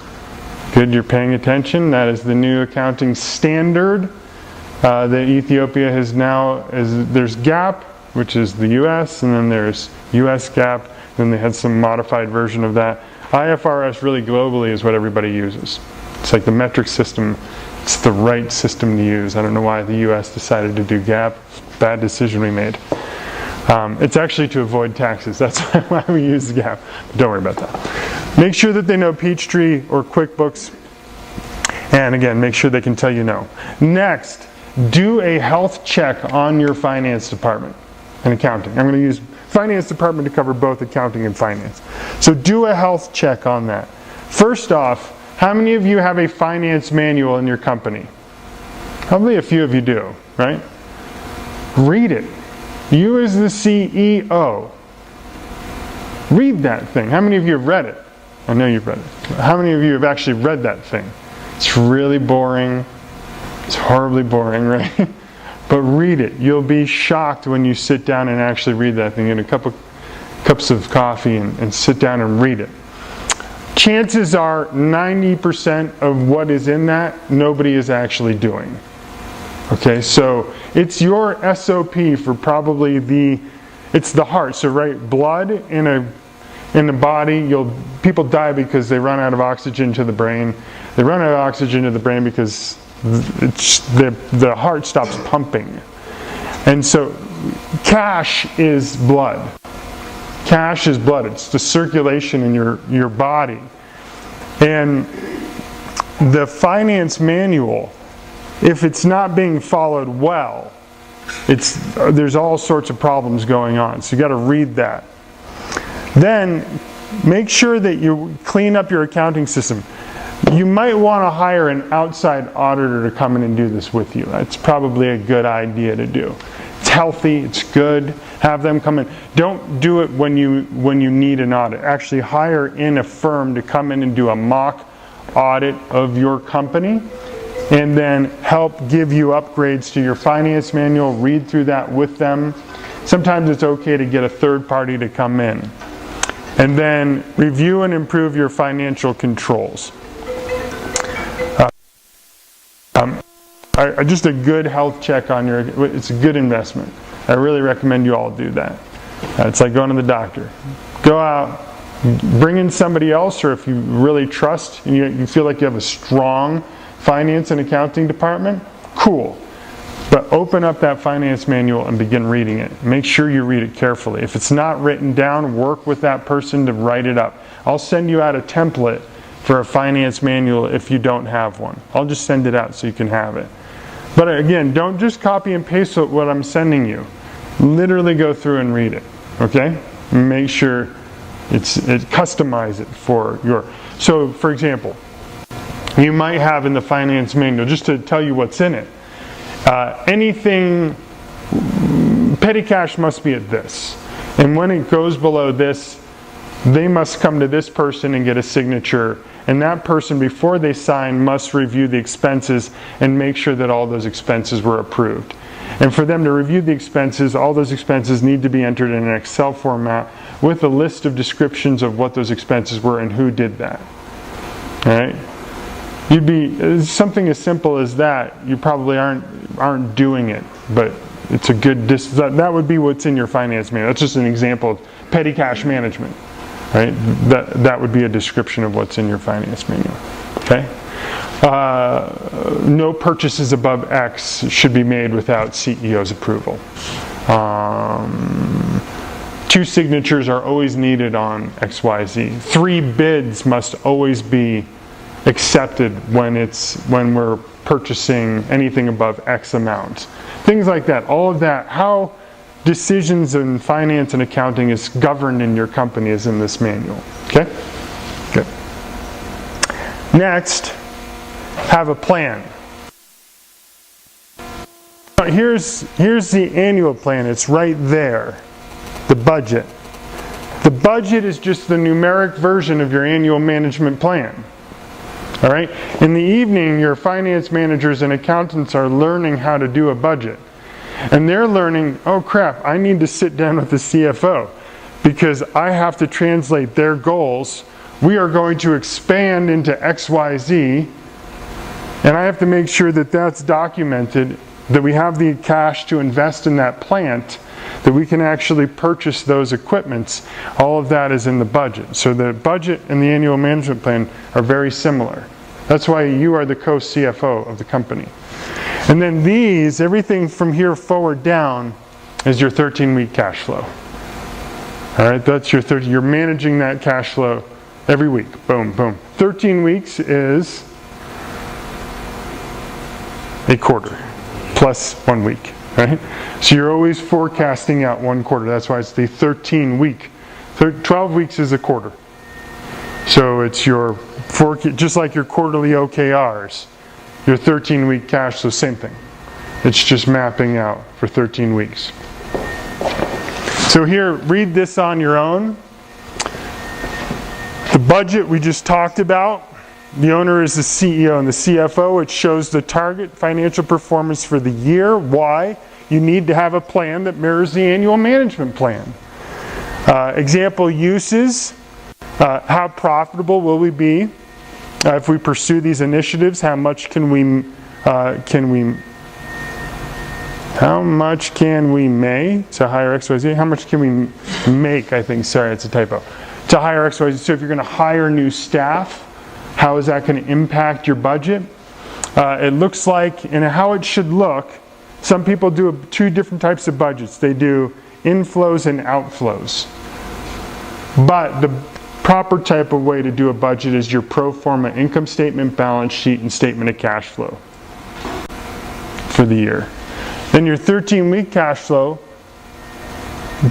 Good, you're paying attention. That is the new accounting standard that Ethiopia has now. There's GAAP, which is the US, and then there's US GAAP. Then they had some modified version of that. IFRS really globally is what everybody uses. It's like the metric system. It's the right system to use. I don't know why the US decided to do GAAP. Bad decision we made. It's actually to avoid taxes. That's why we use GAAP. But don't worry about that. Make sure that they know Peachtree or QuickBooks. And again, make sure they can tell you no. Next, do a health check on your finance department and accounting. I'm going to use finance department to cover both accounting and finance. So do a health check on that. First off, how many of you have a finance manual in your company? Probably a few of you do, right? Read it. You as the CEO, read that thing. How many of you have read it? I know you've read it. How many of you have actually read that thing? It's really boring. It's horribly boring, right? But read it. You'll be shocked when you sit down and actually read that thing. Get a couple cups of coffee and sit down and read it. Chances are 90% of what is in that, nobody is actually doing. Okay, so it's your SOP for probably it's the heart. So right, blood in the body, people die because they run out of oxygen to the brain. They run out of oxygen to the brain because the heart stops pumping. And so cash is blood. Cash is blood. It's the circulation in your body. And the finance manual, if it's not being followed well, there's all sorts of problems going on. So you got to read that. Then make sure that you clean up your accounting system. You might want to hire an outside auditor to come in and do this with you. That's probably a good idea to do. It's healthy, it's good. Have them come in. Don't do it when you need an audit. Actually hire in a firm to come in and do a mock audit of your company, and then help give you upgrades to your finance manual. Read through that with them. Sometimes it's okay to get a third party to come in. And then review and improve your financial controls. Just a good health check on it's a good investment. I really recommend you all do that. It's like going to the doctor. Go out, bring in somebody else, or if you really trust and you feel like you have a strong finance and accounting department, cool. But open up that finance manual and begin reading it. Make sure you read it carefully. If it's not written down, work with that person to write it up. I'll send you out a template for a finance manual if you don't have one. I'll just send it out so you can have it. But again, don't just copy and paste what I'm sending you. Literally go through and read it, okay? Make sure customize it for your... So, for example, you might have in the finance manual, just to tell you what's in it, anything, petty cash must be at this. And when it goes below this, they must come to this person and get a signature. And that person, before they sign, must review the expenses and make sure that all those expenses were approved. And for them to review the expenses, all those expenses need to be entered in an Excel format with a list of descriptions of what those expenses were and who did that. All right? Something as simple as that, you probably aren't doing it, but it's a good, that would be what's in your finance manual. That's just an example of petty cash management. Right? That would be a description of what's in your finance manual. Okay? No purchases above X should be made without CEO's approval. 2 signatures are always needed on XYZ. 3 bids must always be accepted when we're purchasing anything above X amount. Things like that. All of that. How decisions in finance and accounting is governed in your company is in this manual. Okay? Good. Next, have a plan. Here's the annual plan. It's right there. The budget. The budget is just the numeric version of your annual management plan. All right? In the evening, your finance managers and accountants are learning how to do a budget. And they're learning, oh crap, I need to sit down with the CFO because I have to translate their goals. We are going to expand into XYZ, and I have to make sure that that's documented, that we have the cash to invest in that plant, that we can actually purchase those equipments. All of that is in the budget. So the budget and the annual management plan are very similar. That's why you are the co-CFO of the company. And then these, everything from here forward down, is your 13-week cash flow. All right, that's your you're managing that cash flow every week. Boom, boom. 13 weeks is a quarter plus 1 week. Right? So you're always forecasting out 1 quarter. That's why it's the 13-week. 12 weeks is a quarter. So it's your just like your quarterly OKRs, your 13-week cash flow, same thing. It's just mapping out for 13 weeks. So here, read this on your own. The budget we just talked about. The owner is the CEO and the CFO. It shows the target financial performance for the year. Why? You need to have a plan that mirrors the annual management plan. Example uses. How profitable will we be if we pursue these initiatives? How much can we make to hire XYZ? How much can we make? I think. Sorry, it's a typo. To hire XYZ. So if you're going to hire new staff, how is that going to impact your budget? It looks like, and how it should look. Some people do 2 different types of budgets. They do inflows and outflows. But the proper type of way to do a budget is your pro forma income statement, balance sheet, and statement of cash flow for the year. Then your 13-week cash flow.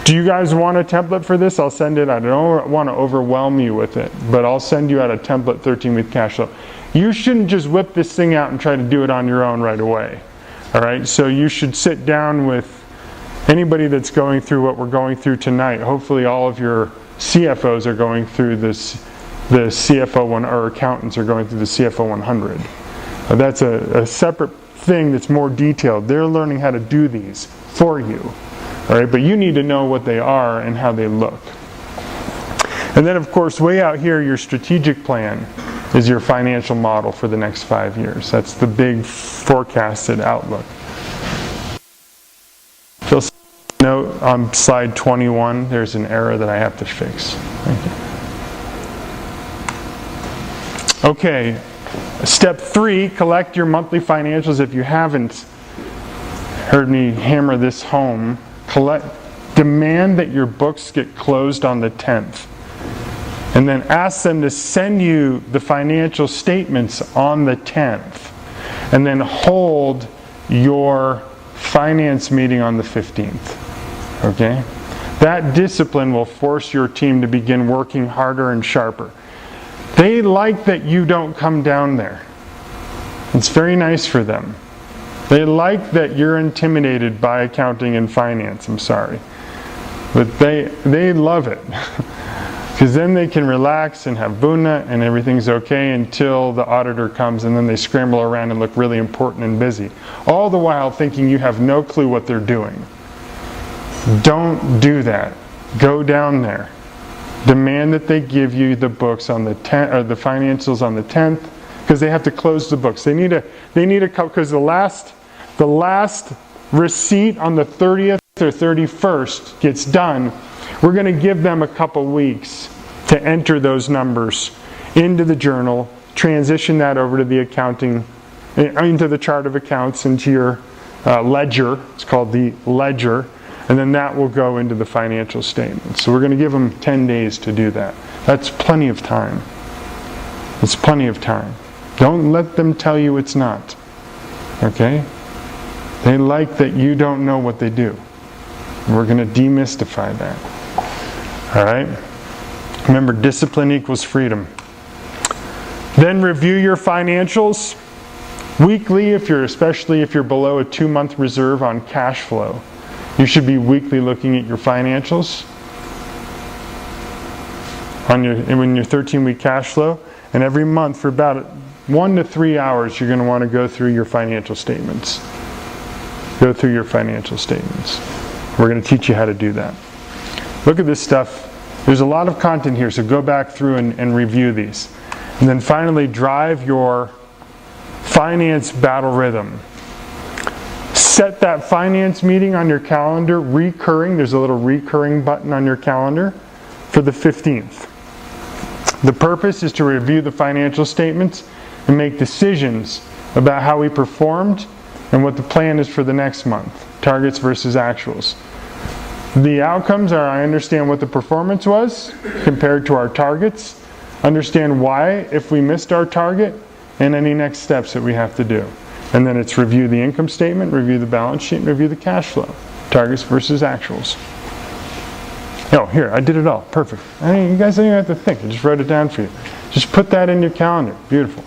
Do you guys want a template for this? I'll send it. I don't want to overwhelm you with it, but I'll send you out a template 13-week cash flow. You shouldn't just whip this thing out and try to do it on your own right away. All right? So you should sit down with anybody that's going through what we're going through tonight. Hopefully all of your CFOs are going through this, the CFO one, or accountants are going through the CFO 100. That's a separate thing that's more detailed. They're learning how to do these for you. All right, but you need to know what they are and how they look. And then, of course, way out here, your strategic plan is your financial model for the next 5 years. That's the big forecasted outlook. You'll note on slide 21, there's an error that I have to fix. Okay, step 3, collect your monthly financials. If you haven't heard me hammer this home, demand that your books get closed on the 10th. And then ask them to send you the financial statements on the 10th. And then hold your finance meeting on the 15th. Okay? That discipline will force your team to begin working harder and sharper. They like that you don't come down there. It's very nice for them. They like that you're intimidated by accounting and finance, I'm sorry. But they love it. Because then they can relax and have buna and everything's okay until the auditor comes, and then they scramble around and look really important and busy. All the while thinking you have no clue what they're doing. Don't do that. Go down there. Demand that they give you the books on the 10th, or the financials on the 10th, because they have to close the books. They need a because the last receipt on the 30th or 31st gets done. We're going to give them a couple weeks to enter those numbers into the journal, transition that over to the accounting, into the chart of accounts, into your ledger. It's called the ledger. And then that will go into the financial statement. So we're going to give them 10 days to do that. That's plenty of time. It's plenty of time. Don't let them tell you it's not. Okay? They like that you don't know what they do. We're going to demystify that. All right? Remember, discipline equals freedom. Then review your financials weekly, especially if you're below a 2-month reserve on cash flow. You should be weekly looking at your financials in your 13-week cash flow. And every month for about 1 to 3 hours, you're going to want to go through your financial statements. Go through your financial statements. We're going to teach you how to do that. Look at this stuff. There's a lot of content here, so go back through and review these. And then finally, drive your finance battle rhythm. Set that finance meeting on your calendar, recurring. There's a little recurring button on your calendar for the 15th. The purpose is to review the financial statements and make decisions about how we performed and what the plan is for the next month. Targets versus actuals. The outcomes are, I understand what the performance was compared to our targets, understand why if we missed our target, and any next steps that we have to do. And then it's review the income statement, review the balance sheet, and review the cash flow. Targets versus actuals. Oh, here, I did it all. Perfect. You guys don't even have to think. I just wrote it down for you. Just put that in your calendar. Beautiful.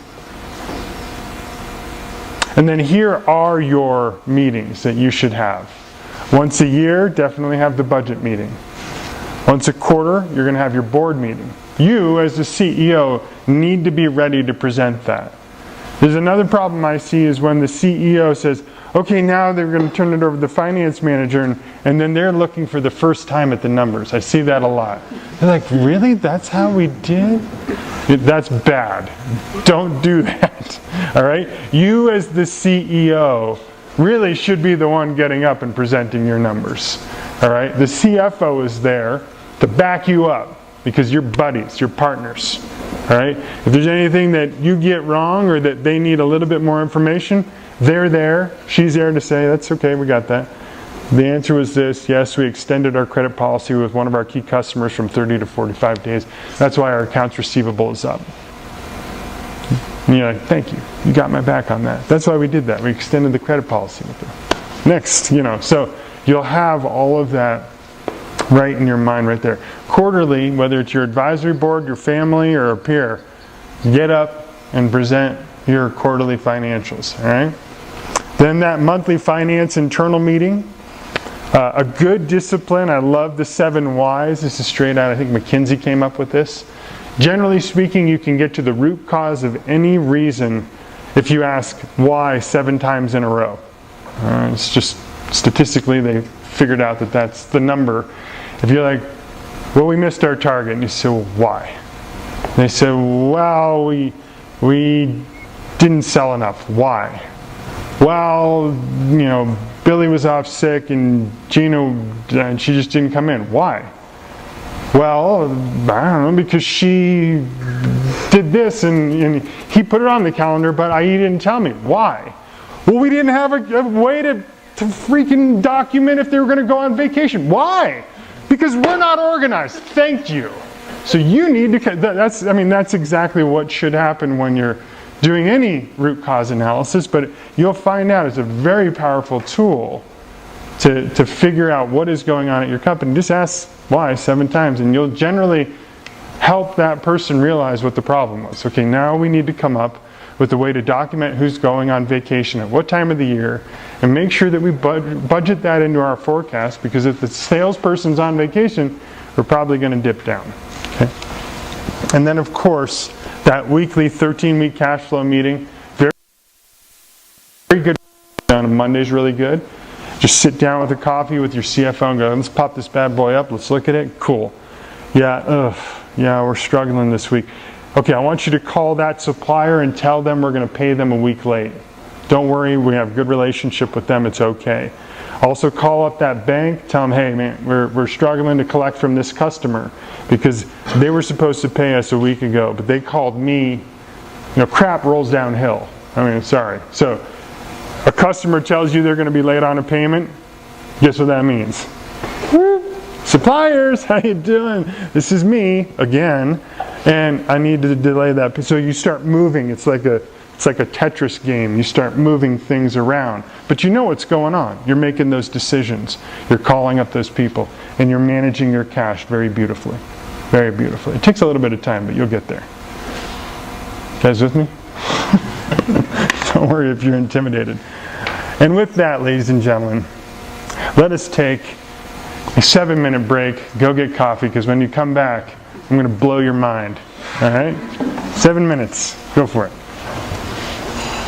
And then here are your meetings that you should have. Once a year, definitely have the budget meeting. Once a quarter, you're going to have your board meeting. You, as the CEO, need to be ready to present that. There's another problem I see is when the CEO says, okay, now they're going to turn it over to the finance manager, and then they're looking for the first time at the numbers. I see that a lot. They're like, really? That's how we did? That's bad. Don't do that. All right? You as the CEO really should be the one getting up and presenting your numbers. All right? The CFO is there to back you up because you're buddies, you're partners. All right? If there's anything that you get wrong or that they need a little bit more information, they're there. She's there to say, that's okay, we got that. The answer was this: yes, we extended our credit policy with one of our key customers from 30 to 45 days. That's why our accounts receivable is up. And you're like, thank you. You got my back on that. That's why we did that. We extended the credit policy with them. Next, so you'll have all of that right in your mind right there. Quarterly, whether it's your advisory board, your family, or a peer, get up and present your quarterly financials. All right? Then that monthly finance internal meeting. A good discipline. I love the 7 whys. This is straight out, I think McKinsey came up with this. Generally speaking, you can get to the root cause of any reason if you ask why 7 times in a row. It's just statistically they figured out that that's the number. If you're like, well, we missed our target, and you say, well, why? And they say, well, we didn't sell enough. Why? Well, Billy was off sick and Gina, she just didn't come in. Why? Well, I don't know, because she did this and he put it on the calendar, but he didn't tell me. Why? Well, we didn't have a way to freaking document if they were going to go on vacation. Why? Because we're not organized. Thank you. So you need to, that's exactly what should happen when you're doing any root cause analysis, but you'll find out it's a very powerful tool to figure out what is going on at your company. Just ask why 7 times, and you'll generally help that person realize what the problem was. Okay, now we need to come up with a way to document who's going on vacation at what time of the year, and make sure that we budget that into our forecast, because if the salesperson's on vacation, we're probably going to dip down. Okay? And then, of course, that weekly 13-week cash flow meeting, very, very good. On Monday's really good. Just sit down with a coffee with your CFO and go, let's pop this bad boy up, let's look at it. Cool. Yeah, we're struggling this week. Okay, I want you to call that supplier and tell them we're going to pay them a week late. Don't worry, we have a good relationship with them, it's okay. Also call up that bank, tell them, hey man, we're struggling to collect from this customer because they were supposed to pay us a week ago, but they called me crap rolls downhill. I mean, sorry. So a customer tells you they're going to be late on a payment. Guess what that means? Suppliers, how you doing? This is me again, and I need to delay that. So you start moving. It's like a Tetris game. You start moving things around, but you know what's going on. You're making those decisions. You're calling up those people, and you're managing your cash very beautifully, very beautifully. It takes a little bit of time, but you'll get there. You guys with me? Don't worry if you're intimidated. And with that, ladies and gentlemen, let us take a 7-minute break, go get coffee, because when you come back, I'm going to blow your mind. All right? 7 minutes. Go for it.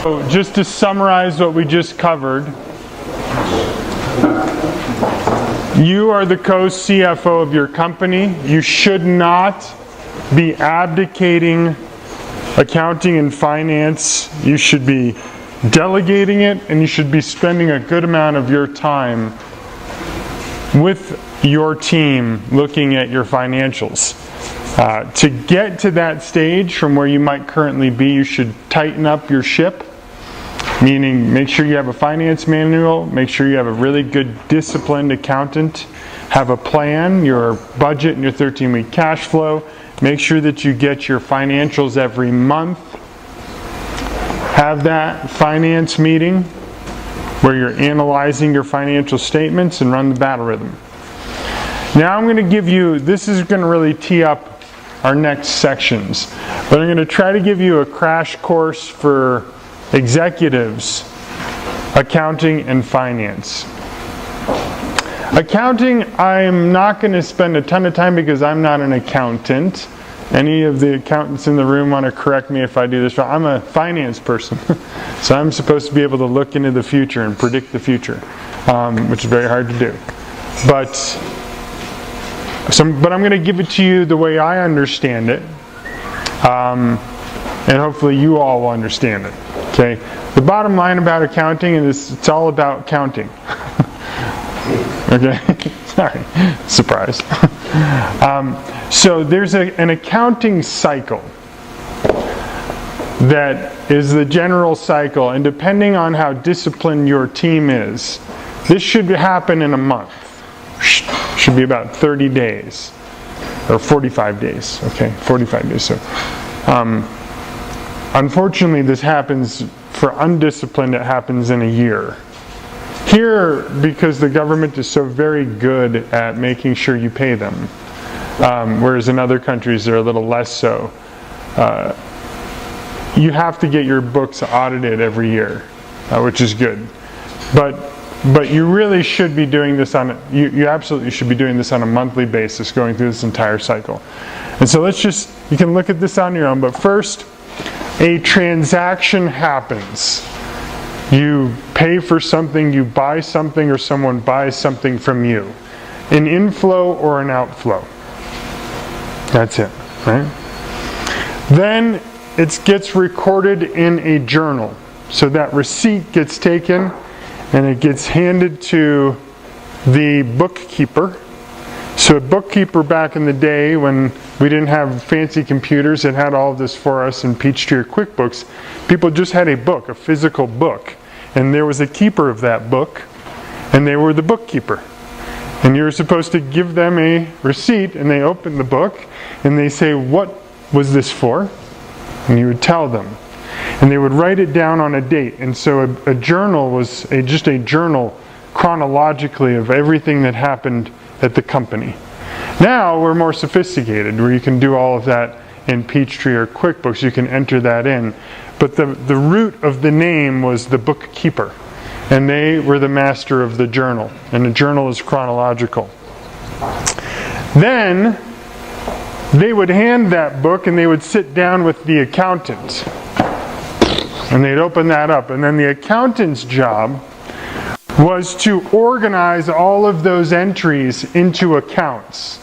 So just to summarize what we just covered, you are the co-CFO of your company. You should not be abdicating accounting and finance. You should be delegating it, and you should be spending a good amount of your time with your team looking at your financials. To get to that stage from where you might currently be, you should tighten up your ship, meaning make sure you have a finance manual, make sure you have a really good disciplined accountant, have a plan, your budget and your 13-week cash flow, make sure that you get your financials every month, have that finance meeting where you're analyzing your financial statements, and run the battle rhythm. Now I'm going to give you, this is going to really tee up our next sections, but I'm going to try to give you a crash course for executives, accounting and finance. Accounting, I'm not going to spend a ton of time because I'm not an accountant. Any of the accountants in the room want to correct me if I do this wrong. I'm a finance person, so I'm supposed to be able to look into the future and predict the future, which is very hard to do. But I'm going to give it to you the way I understand it, and hopefully you all will understand it. Okay. The bottom line about accounting is it's all about counting. Okay. Sorry. Surprise. So there's an accounting cycle that is the general cycle, and depending on how disciplined your team is, this should happen in a month. Should be about 30 days or 45 days. Okay, 45 days. So unfortunately, this happens for undisciplined. It happens in a year. Here, because the government is so very good at making sure you pay them, whereas in other countries they're a little less so, you have to get your books audited every year, which is good. But you really should be doing this you absolutely should be doing this on a monthly basis, going through this entire cycle. And so you can look at this on your own, but first, a transaction happens. You pay for something, you buy something, or someone buys something from you. An inflow or an outflow. That's it, right? Then it gets recorded in a journal. So that receipt gets taken and it gets handed to the bookkeeper. So a bookkeeper back in the day when we didn't have fancy computers and had all of this for us in Peachtree or QuickBooks, people just had a book, a physical book. And there was a keeper of that book, and they were the bookkeeper. And you're supposed to give them a receipt, and they open the book, and they say, "What was this for?" And you would tell them. And they would write it down on a date. And so a journal was just a journal chronologically of everything that happened at the company. Now we're more sophisticated, where you can do all of that in Peachtree or QuickBooks. You can enter that in. But the root of the name was the bookkeeper. And they were the master of the journal. And the journal is chronological. Then they would hand that book and they would sit down with the accountant. And they'd open that up. And then the accountant's job was to organize all of those entries into accounts.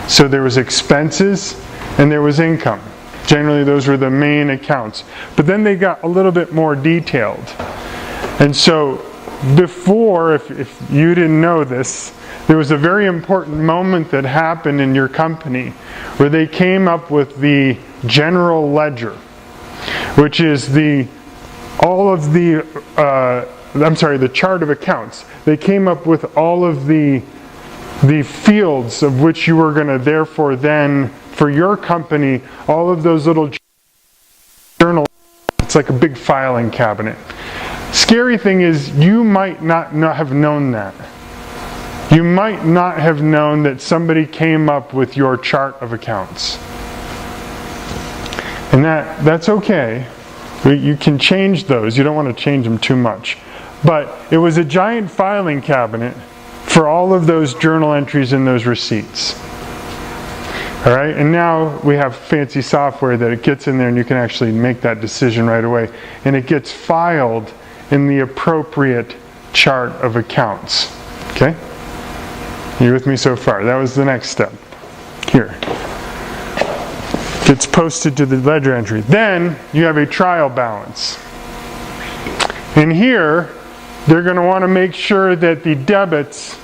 So there was expenses and there was income. Generally, those were the main accounts. But then they got a little bit more detailed. And so before, if you didn't know this, there was a very important moment that happened in your company where they came up with the general ledger. which is the chart of accounts. They came up with all of the fields of which you were going to therefore then, for your company, all of those little journals. It's like a big filing cabinet. Scary thing is you might not have known that. You might not have known that somebody came up with your chart of accounts. And that's okay. You can change those. You don't want to change them too much. But it was a giant filing cabinet for all of those journal entries and those receipts. All right, and now we have fancy software that it gets in there and you can actually make that decision right away. And it gets filed in the appropriate chart of accounts. Okay? You with me so far? That was the next step. Here. Gets posted to the ledger entry. Then you have a trial balance. And here, they're going to want to make sure that the debits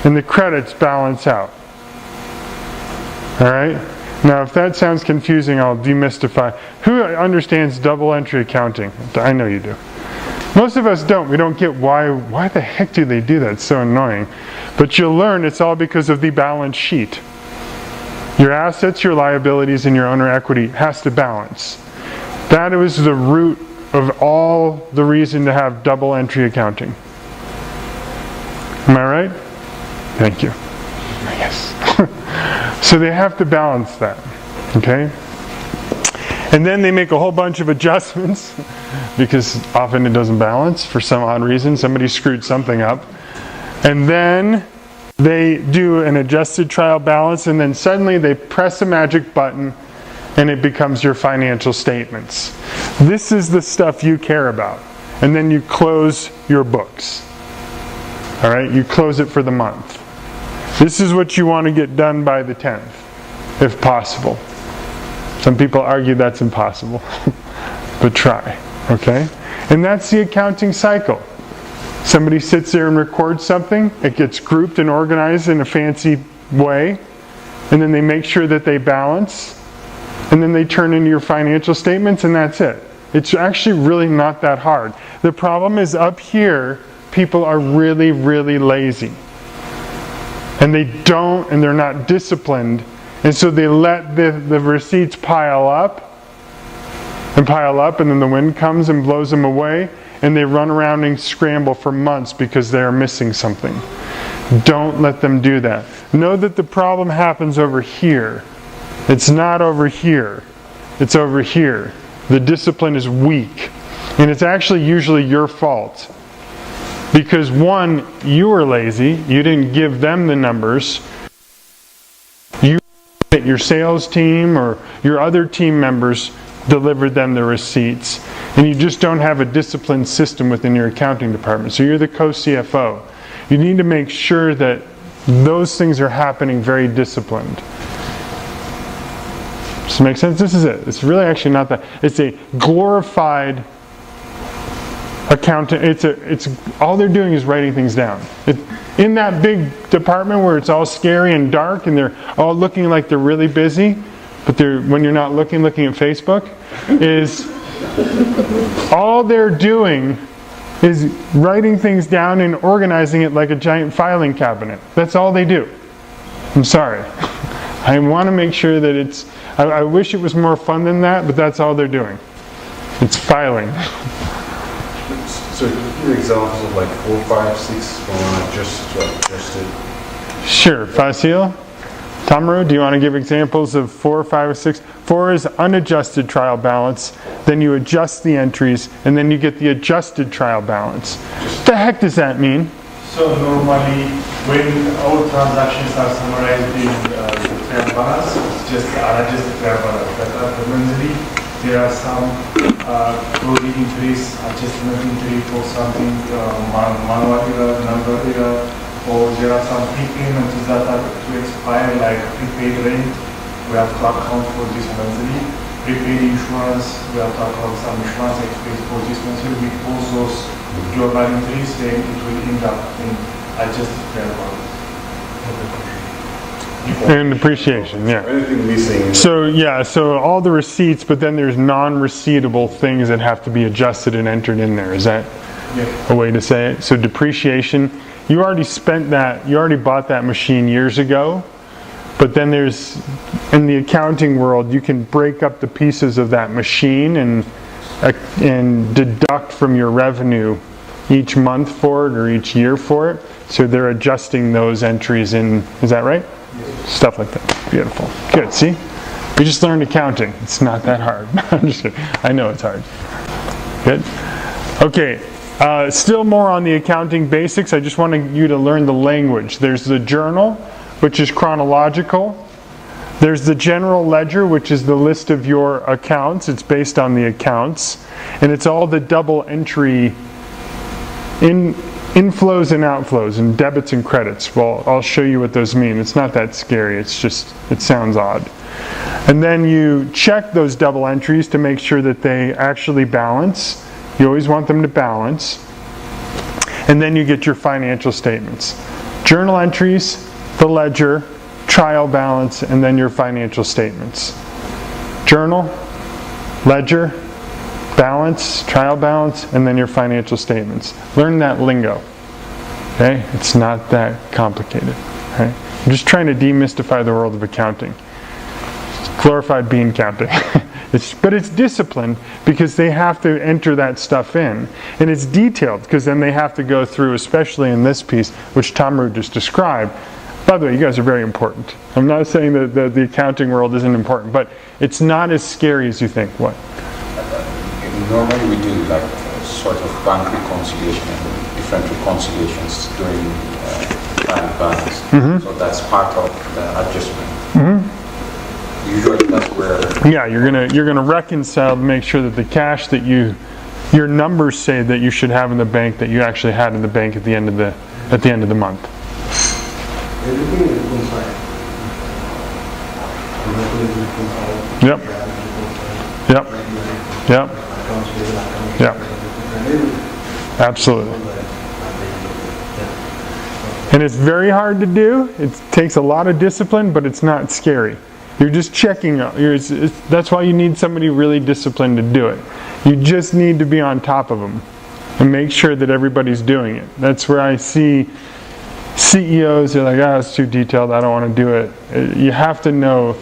and the credits balance out. All right? Now, if that sounds confusing, I'll demystify. Who understands double entry accounting? I know you do. Most of us don't. We don't get why the heck do they do that? It's so annoying. But you'll learn it's all because of the balance sheet. Your assets, your liabilities, and your owner equity has to balance. That was the root of all the reason to have double entry accounting. Am I right? Thank you. Yes. So they have to balance that. Okay? And then they make a whole bunch of adjustments because often it doesn't balance for some odd reason. Somebody screwed something up. And then they do an adjusted trial balance, and then suddenly they press a magic button and it becomes your financial statements. This is the stuff you care about. And then you close your books. All right? You close it for the month. This is what you want to get done by the 10th, if possible. Some people argue that's impossible, but try, okay? And that's the accounting cycle. Somebody sits there and records something, it gets grouped and organized in a fancy way, and then they make sure that they balance, and then they turn into your financial statements, and that's it. It's actually really not that hard. The problem is up here, people are really, really lazy. And they're not disciplined. And so they let the receipts pile up, and then the wind comes and blows them away, and they run around and scramble for months because they are missing something. Don't let them do that. Know that the problem happens over here. It's not over here. It's over here. The discipline is weak. And it's actually usually your fault. Because one, you were lazy. You didn't give them the numbers. Your sales team or your other team members delivered them the receipts, and you just don't have a disciplined system within your accounting department. So you're the co-CFO. You need to make sure that those things are happening very disciplined. Does it make sense? This is it. It's really actually not that. It's a glorified accountant. It's all they're doing is writing things down. In that big department where it's all scary and dark and they're all looking like they're really busy, but when you're not looking at Facebook, is all they're doing is writing things down and organizing it like a giant filing cabinet. That's all they do. I'm sorry. I want to make sure that I wish it was more fun than that, but that's all they're doing. It's filing. So give me examples of like 4, 5, 6 or adjusted. Sure. Fasil? Tamaru, do you want to give examples of 4, 5, or 6? 4 is unadjusted trial balance. Then you adjust the entries, and then you get the adjusted trial balance. What the heck does that mean? So normally, when all transactions are summarized in the trial balance, it's just unadjusted trial balance. But fundamentally, there are some closing entries, adjustment entry for something, manual error, number error, or there are some prepayments that are to expire, like prepaid rent. We have to account for this monthly. Prepaid insurance, we have to account some insurance expense for this monthly. We post those journal entries, then it will end up in adjusted trial balance. before. And depreciation, yeah. Anything missing? So all the receipts, but then there's non-receivable things that have to be adjusted and entered in there. Is that a way to say it? So depreciation, you already spent that, you already bought that machine years ago, but then there's, in the accounting world, you can break up the pieces of that machine and deduct from your revenue each month for it or each year for it. So they're adjusting those entries in, is that right? Stuff like that. Beautiful. Good, see? We just learned accounting. It's not that hard. I'm just kidding. I know it's hard. Good. Okay, still more on the accounting basics. I just wanted you to learn the language. There's the journal, which is chronological. There's the general ledger, which is the list of your accounts. It's based on the accounts. And it's all the double entry inflows and outflows and debits and credits. Well, I'll show you what those mean. It's not that scary. It's just, it sounds odd. And then you check those double entries to make sure that they actually balance. You always want them to balance. And then you get your financial statements. Journal entries, the ledger, trial balance, and then your financial statements. Journal, ledger, balance, trial balance, and then your financial statements. Learn that lingo. Okay? It's not that complicated. Okay? I'm just trying to demystify the world of accounting. It's glorified bean counting. But it's disciplined because they have to enter that stuff in. And it's detailed because then they have to go through, especially in this piece, which Tamru just described. By the way, you guys are very important. I'm not saying that the accounting world isn't important, but it's not as scary as you think. What? Normally we do like a sort of bank reconciliation and different reconciliations during trial balance. Mm-hmm. So that's part of the adjustment. Mm-hmm. Usually that's where... Yeah, you're gonna reconcile to make sure that the cash that your numbers say that you should have in the bank that you actually had in the bank at the end of the month. Everything is reconciled. Yep. Yep. Yep. Yep. Absolutely. And it's very hard to do. It takes a lot of discipline, but it's not scary. You're just checking. That's why you need somebody really disciplined to do it. You just need to be on top of them and make sure that everybody's doing it. That's where I see CEOs, they're like, it's too detailed, I don't want to do it. You have to know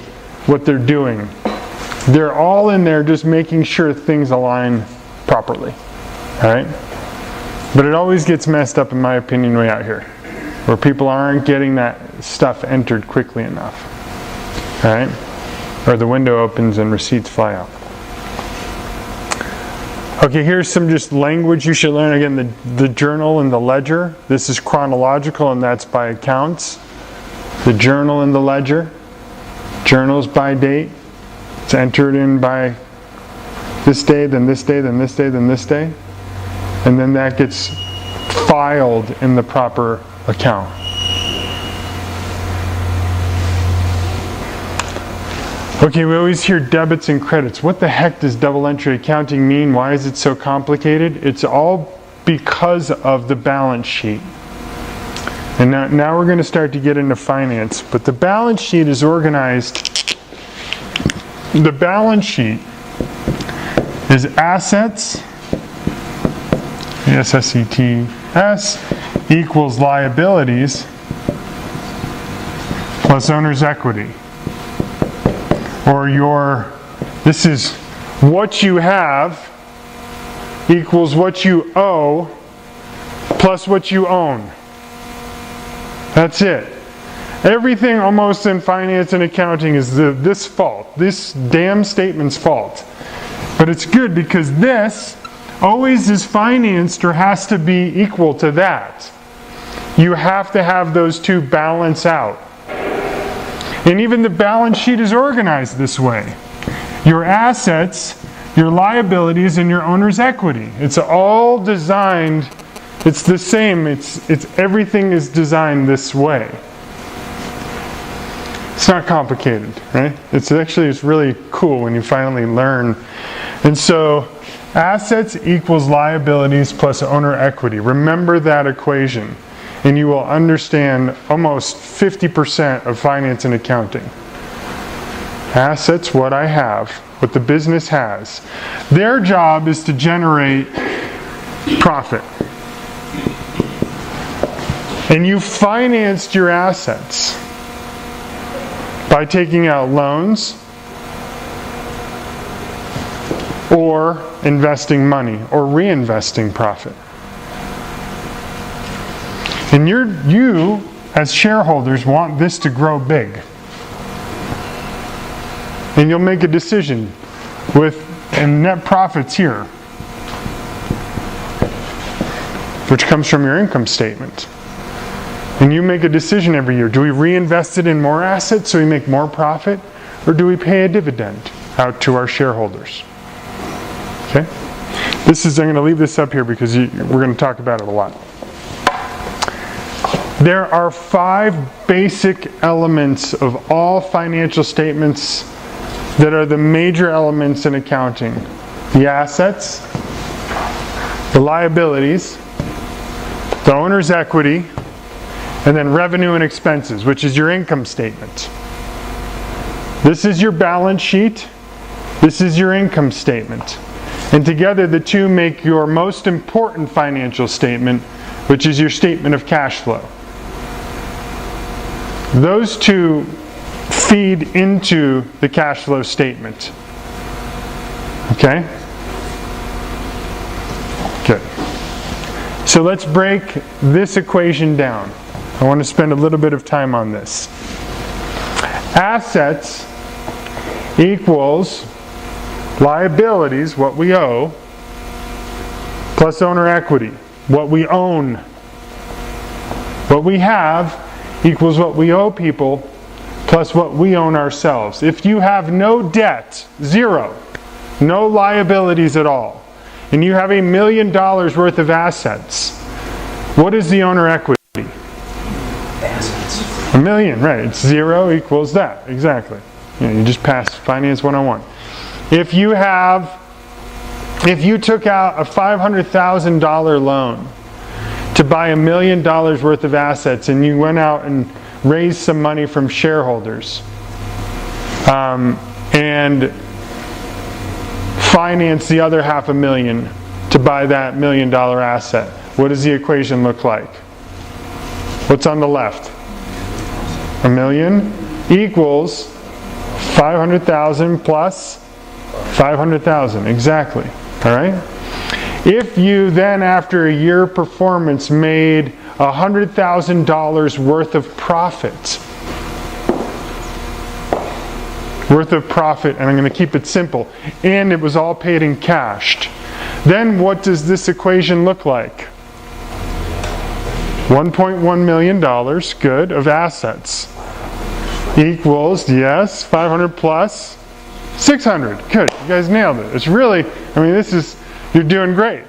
what they're doing. They're all in there just making sure things align properly. Alright? But it always gets messed up, in my opinion, way out here, where people aren't getting that stuff entered quickly enough. Alright? Or the window opens and receipts fly out. Okay, here's some just language you should learn. Again, the journal and the ledger. This is chronological, and that's by accounts. The journal and the ledger. Journal's by date. It's entered in by this day, then this day, then this day, then this day. And then that gets filed in the proper account. Okay, we always hear debits and credits. What the heck does double entry accounting mean? Why is it so complicated? It's all because of the balance sheet. And now we're going to start to get into finance. But the balance sheet is organized. The balance sheet is assets, ASSETS, equals liabilities plus owner's equity. Or this is what you have equals what you owe plus what you own. That's it. Everything almost in finance and accounting is this fault. This damn statement's fault. But it's good because this always is financed or has to be equal to that. You have to have those two balance out. And even the balance sheet is organized this way. Your assets, your liabilities, and your owner's equity. It's all designed, it's the same. It's everything is designed this way. It's not complicated, right? It's really cool when you finally learn. And so, assets equals liabilities plus owner equity. Remember that equation. and you will understand almost 50% of finance and accounting. Assets, what I have, what the business has. Their job is to generate profit. And you financed your assets by taking out loans or investing money or reinvesting profit. And you, as shareholders, want this to grow big. And you'll make a decision and net profits here, which comes from your income statement. And you make a decision every year. Do we reinvest it in more assets so we make more profit? Or do we pay a dividend out to our shareholders? Okay? I'm going to leave this up here because we're going to talk about it a lot. There are 5 basic elements of all financial statements that are the major elements in accounting. The assets, the liabilities, the owner's equity, and then revenue and expenses, which is your income statement. This is your balance sheet. This is your income statement. And together the two make your most important financial statement, which is your statement of cash flow. Those two feed into the cash flow statement. Okay? Good. So let's break this equation down. I want to spend a little bit of time on this. Assets equals liabilities, what we owe, plus owner equity, what we own. What we have equals what we owe people, plus what we own ourselves. If you have no debt, zero, no liabilities at all, and you have $1 million worth of assets, what is the owner equity? $1 million, right. It's 0 equals that, exactly. You just passed Finance 101. If you took out a $500,000 loan to buy $1 million worth of assets, and you went out and raised some money from shareholders and financed the other $500,000 to buy that $1 million asset, what does the equation look like? What's on the left? $1 million equals 500,000 plus 500,000, exactly. All right? If you then, after a year performance, made $100,000 worth of profit, and I'm going to keep it simple, and it was all paid in cash, then what does this equation look like? $1.1 million, good, of assets equals, yes, 500 plus 600. Good, you guys nailed it. It's really, you're doing great.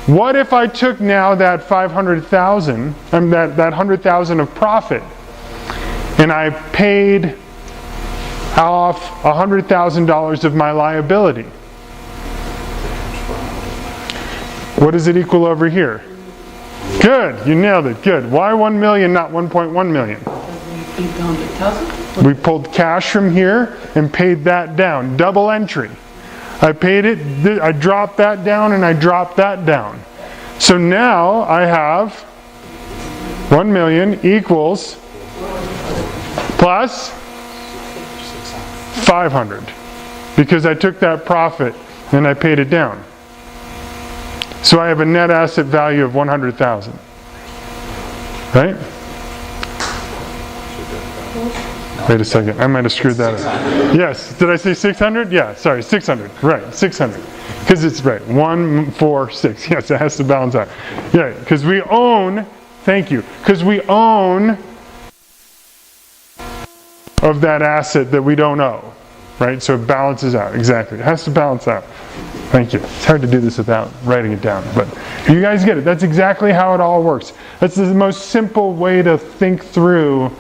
What if I took now that 500,000, that 100,000 of profit, and I paid off $100,000 of my liability? What does it equal over here? Good, you nailed it, good. Why 1 million, not 1.1 million? We pulled cash from here and paid that down, double entry. I paid it, I dropped that down, and I dropped that down. So now I have 1 million equals plus 500, because I took that profit and I paid it down. So I have a net asset value of 100,000. Right? Wait a second, I might have screwed that up. Yes, did I say 600? Yeah, sorry, 600. Right, 600. Because it's right, 1, 4, 6. Yes, it has to balance out. Yeah, because we own, thank you, because we own of that asset that we don't owe. Right, so it balances out, exactly. It has to balance out. Thank you. It's hard to do this without writing it down, but you guys get it. That's exactly how it all works. That's the most simple way to think through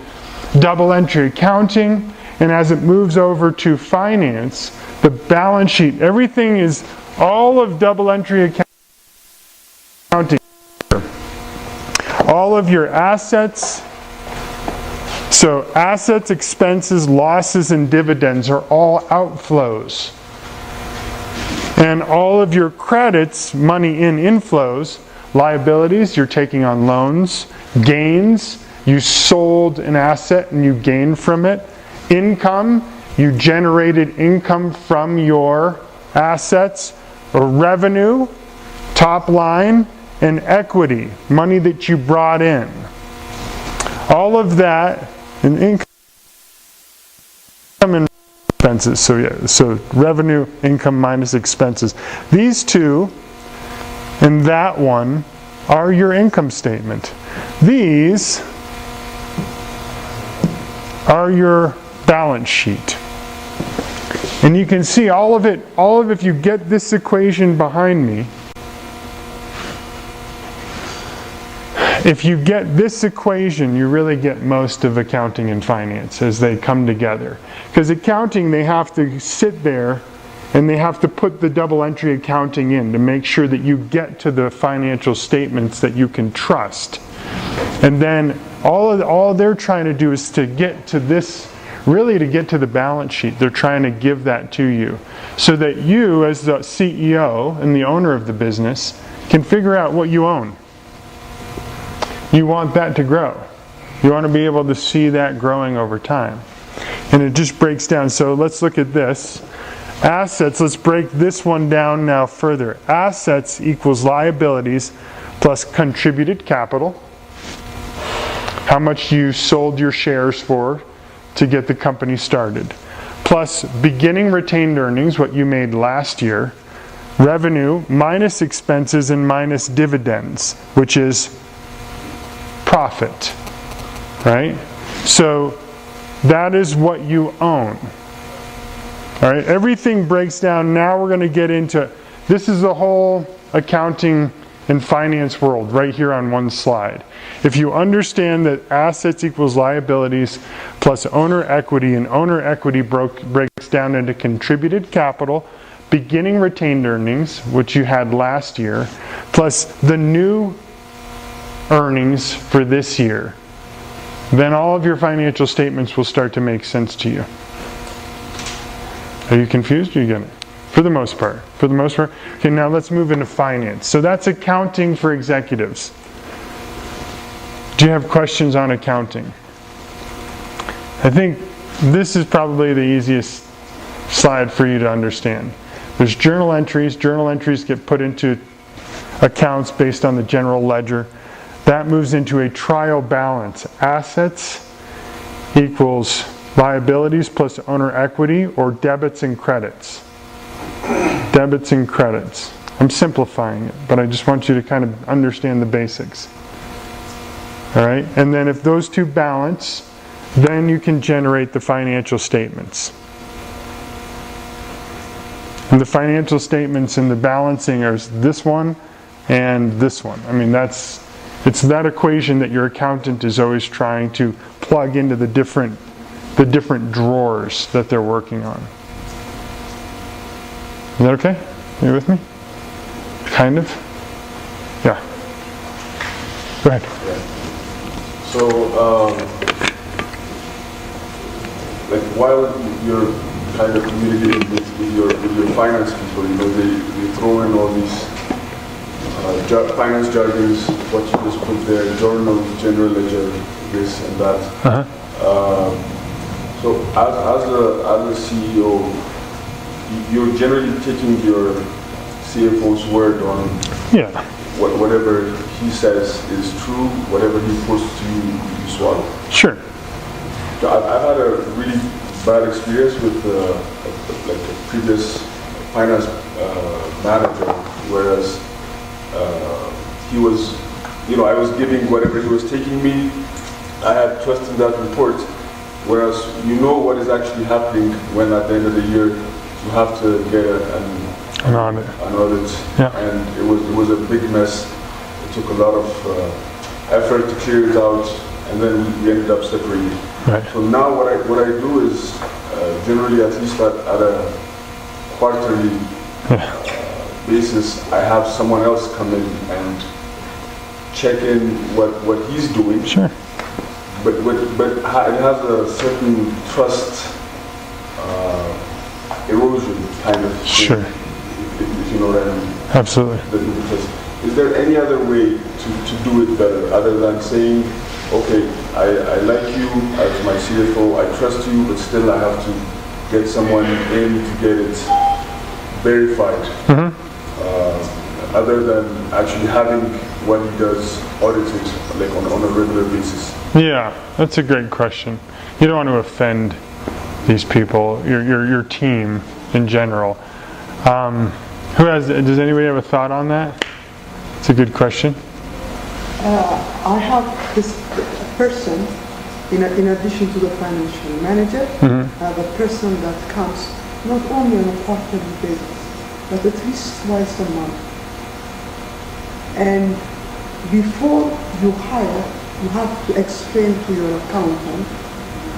double entry accounting, and as it moves over to finance, the balance sheet, everything is all of double entry accounting. All of your assets, so assets, expenses, losses, and dividends are all outflows. And all of your credits, money in inflows, liabilities, you're taking on loans, gains, you sold an asset and you gained from it, income, you generated income from your assets, or revenue, top line, and equity, money that you brought in. All of that, and income and expenses. So revenue, income minus expenses. These two and that one are your income statement. These are your balance sheet. And you can see all of it, if you get this equation behind me, if you get this equation, you really get most of accounting and finance as they come together. Because accounting, they have to sit there and they have to put the double entry accounting in to make sure that you get to the financial statements that you can trust. And then all they're trying to do is to get to this, really to get to the balance sheet. They're trying to give that to you so that you, as the CEO and the owner of the business, can figure out what you own. You want that to grow. You want to be able to see that growing over time. And it just breaks down. So let's look at this. Assets, let's break this one down now further. Assets equals liabilities plus contributed capital. How much you sold your shares for to get the company started. Plus beginning retained earnings, what you made last year. Revenue minus expenses and minus dividends, which is profit, right? So that is what you own. All right, everything breaks down. Now we're going to get into, this is the whole accounting and finance world right here on one slide. If you understand that assets equals liabilities plus owner equity, and owner equity breaks down into contributed capital, beginning retained earnings, which you had last year, plus the new earnings for this year, then all of your financial statements will start to make sense to you. Are you confused? You get it? For the most part. For the most part. Okay, now let's move into finance. So that's accounting for executives. Do you have questions on accounting? I think this is probably the easiest slide for you to understand. There's journal entries. Journal entries get put into accounts based on the general ledger. That moves into a trial balance. Assets equals liabilities plus owner equity, or debits and credits. Debits and credits. I'm simplifying it, but I just want you to kind of understand the basics. All right? And then if those two balance, then you can generate the financial statements. And the financial statements and the balancing are this one and this one. I mean, it's that equation that your accountant is always trying to plug into the different drawers that they're working on. Is that okay? Are you with me? Kind of? Yeah. Go ahead. So, like while you're kind of communicating with your finance people, they throw in all these finance jargons, what you just put there, journal, general ledger, this and that. So as a CEO, you're generally taking your CFO's word on whatever he says is true, whatever he puts to you, you swallow. Sure. So I've had a really bad experience with like a previous finance manager, whereas he was, I was giving whatever he was taking me. I had trust in that report, whereas what is actually happening when at the end of the year you have to get an audit. Yeah. And it was a big mess. It took a lot of effort to clear it out, and then we ended up separating. Right. So now what I do is generally, at least at a quarterly basis, I have someone else come in and check in what he's doing. Sure. But it has a certain trust erosion kind of thing, Sure. if you know what I mean. Absolutely. Because is there any other way to do it better other than saying, okay, I like you as my CFO, I trust you, but still I have to get someone in to get it verified, other than actually having what he does audited like on a regular basis? Yeah, that's a great question. You don't want to offend these people, your team in general. Does anybody have a thought on that? It's a good question. I have this person, in addition to the financial manager, the person that comes not only on a quarterly basis, but at least twice a month. And before you hire, you have to explain to your accountant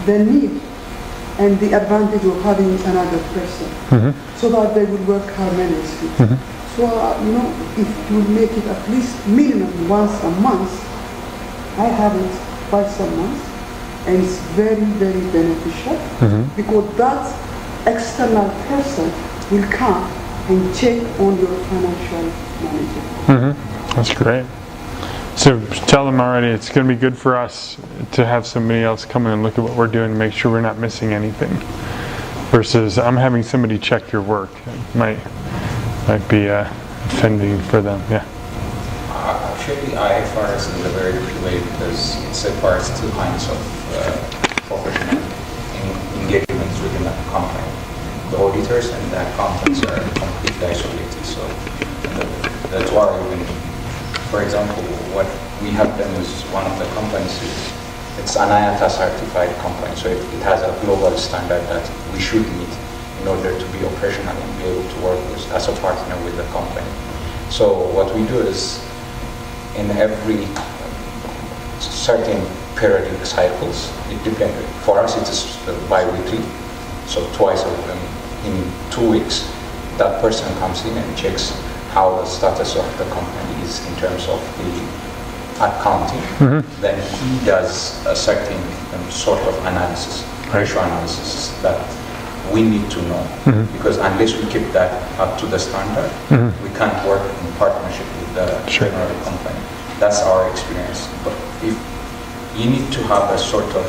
the need and the advantage of having another person, so that they will work harmoniously. So, if you make it at least minimum once a month, I have it twice a month, and it's very, very beneficial, because that external person will come and check on your financial manager. That's great. So tell them already, it's going to be good for us to have somebody else come in and look at what we're doing and make sure we're not missing anything. Versus I'm having somebody check your work. It might be offending for them. Yeah. Actually, IFRS is a very good way because it separates two kinds of professional engagements within a company. The auditors and the accountants are completely isolated. So that's why for example, what we have done with one of the companies is it's an IATA certified company, so it has a global standard that we should meet in order to be operational and be able to work with as a partner with the company. So what we do is in every certain periodic cycles, it depends. For us, it is bi-weekly, so twice in 2 weeks, that person comes in and checks how the status of the company is in terms of the accounting. Then he does a certain sort of analysis, ratio analysis that we need to know, because unless we keep that up to the standard, we can't work in partnership with the general company. That's our experience. But if you need to have a sort of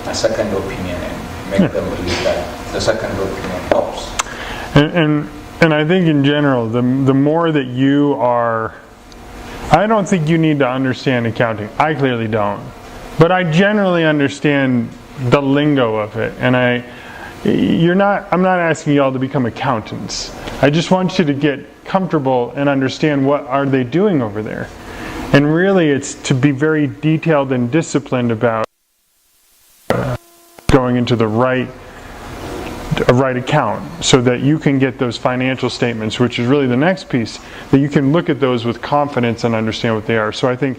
a second opinion and make them believe that the second opinion helps. And I think in general, the more that you are, I don't think you need to understand accounting. I clearly don't. But I generally understand the lingo of it. And I'm not asking you all to become accountants. I just want you to get comfortable and understand what are they doing over there. And really it's to be very detailed and disciplined about going into the right account so that you can get those financial statements, which is really the next piece, that you can look at those with confidence and understand what they are. So I think,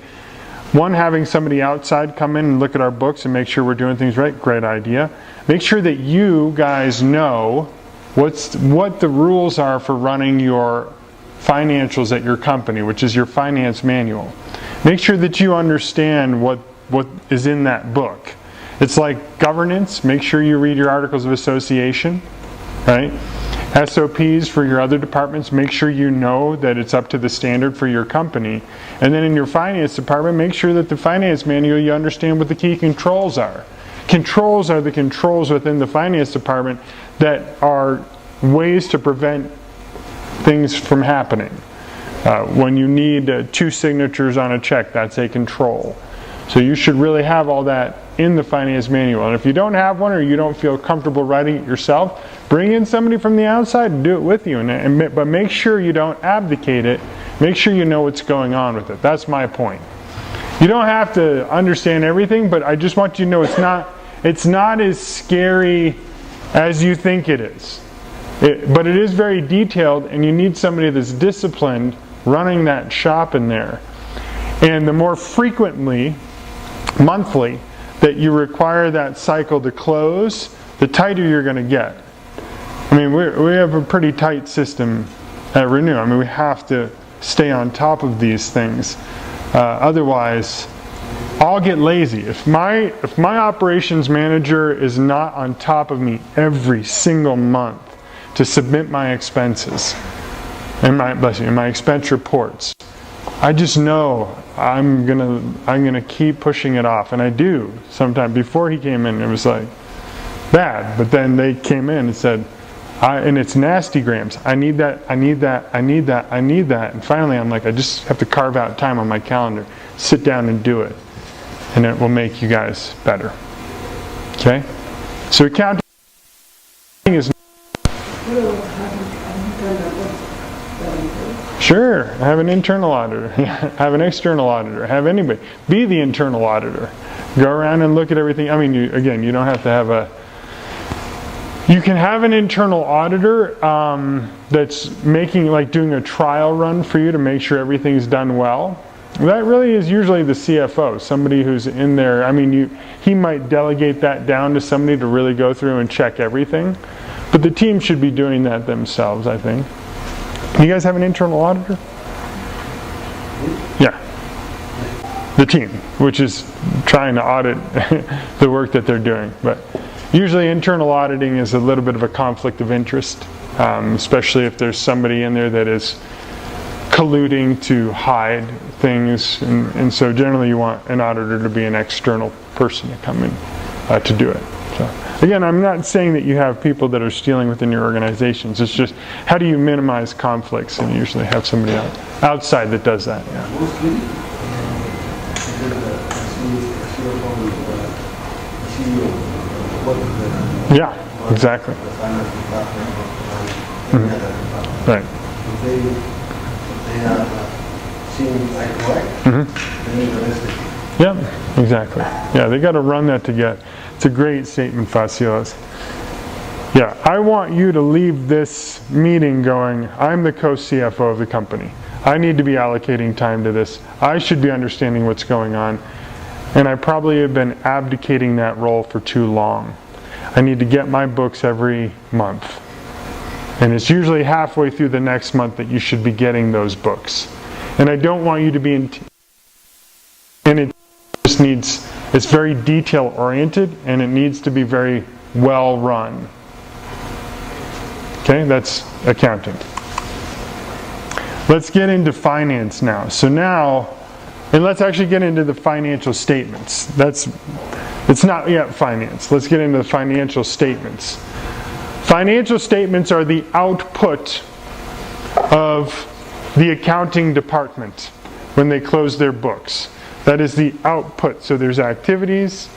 one, having somebody outside come in and look at our books and make sure we're doing things right, great idea. Make sure that you guys know what the rules are for running your financials at your company, which is your finance manual. Make sure that you understand what is in that book. It's like governance. Make sure you read your articles of association, right? SOPs for your other departments. Make sure you know that it's up to the standard for your company. And then in your finance department, make sure that the finance manual, you understand what the key controls are. Controls are the controls within the finance department that are ways to prevent things from happening. When you need 2 signatures on a check, that's a control. So you should really have all that in the finance manual. And if you don't have one or you don't feel comfortable writing it yourself, bring in somebody from the outside and do it with you. But make sure you don't abdicate it. Make sure you know what's going on with it. That's my point. You don't have to understand everything, but I just want you to know it's not as scary as you think it is. But it is very detailed, and you need somebody that's disciplined running that shop in there. And the more frequently, monthly, that you require that cycle to close, the tighter you're going to get. I mean, we have a pretty tight system at Renew. I mean, we have to stay on top of these things. Otherwise, I'll get lazy. If my operations manager is not on top of me every single month to submit my expenses and my expense reports, I just know I'm gonna keep pushing it off, and I do. Sometimes before he came in, it was like bad, but then they came in and said, and it's nasty grams. I need that, I need that, I need that, I need that. And finally I'm like, I just have to carve out time on my calendar, sit down and do it. And it will make you guys better. Okay? So accounting is... Sure, have an internal auditor, have an external auditor, have anybody. Be the internal auditor. Go around and look at everything. I mean, you don't have to have a... You can have an internal auditor that's doing a trial run for you to make sure everything's done well. That really is usually the CFO, somebody who's in there. I mean, he might delegate that down to somebody to really go through and check everything. But the team should be doing that themselves, I think. You guys have an internal auditor? Yeah. The team, which is trying to audit the work that they're doing. But usually internal auditing is a little bit of a conflict of interest, especially if there's somebody in there that is colluding to hide things, and so generally you want an auditor to be an external person to come in to do it. So again, I'm not saying that you have people that are stealing within your organizations. It's just how do you minimize conflicts, and you usually have somebody outside that does that. Yeah, exactly. Mm-hmm. Right. Mm-hmm. Yeah, exactly. Yeah, they got to run that together. It's a great statement, Facios. Yeah, I want you to leave this meeting going, I'm the co-CFO of the company. I need to be allocating time to this. I should be understanding what's going on. And I probably have been abdicating that role for too long. I need to get my books every month. And it's usually halfway through the next month that you should be getting those books. And I don't want you to be and it just needs, it's very detail oriented, and it needs to be very well run. Okay, that's accounting. Let's get into finance now. So now, and let's actually get into the financial statements. It's not yet finance. Let's get into the financial statements. Financial statements are the output of the accounting department when they close their books. That is the output. So there's activities,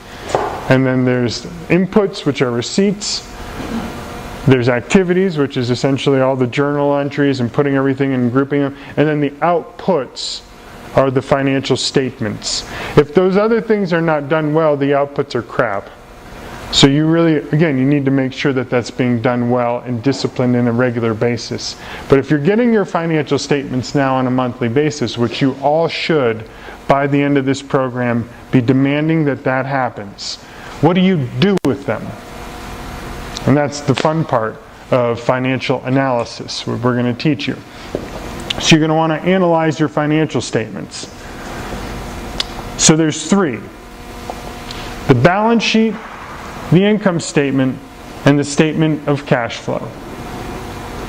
and then there's inputs, which are receipts. There's activities, which is essentially all the journal entries and putting everything and grouping them. And then the outputs are the financial statements. If those other things are not done well, the outputs are crap. So you really, again, you need to make sure that that's being done well and disciplined in a regular basis. But if you're getting your financial statements now on a monthly basis, which you all should, by the end of this program, be demanding that that happens, what do you do with them? And that's the fun part of financial analysis, what we're going to teach you. So you're going to want to analyze your financial statements. So there's three. The balance sheet, the income statement, and the statement of cash flow.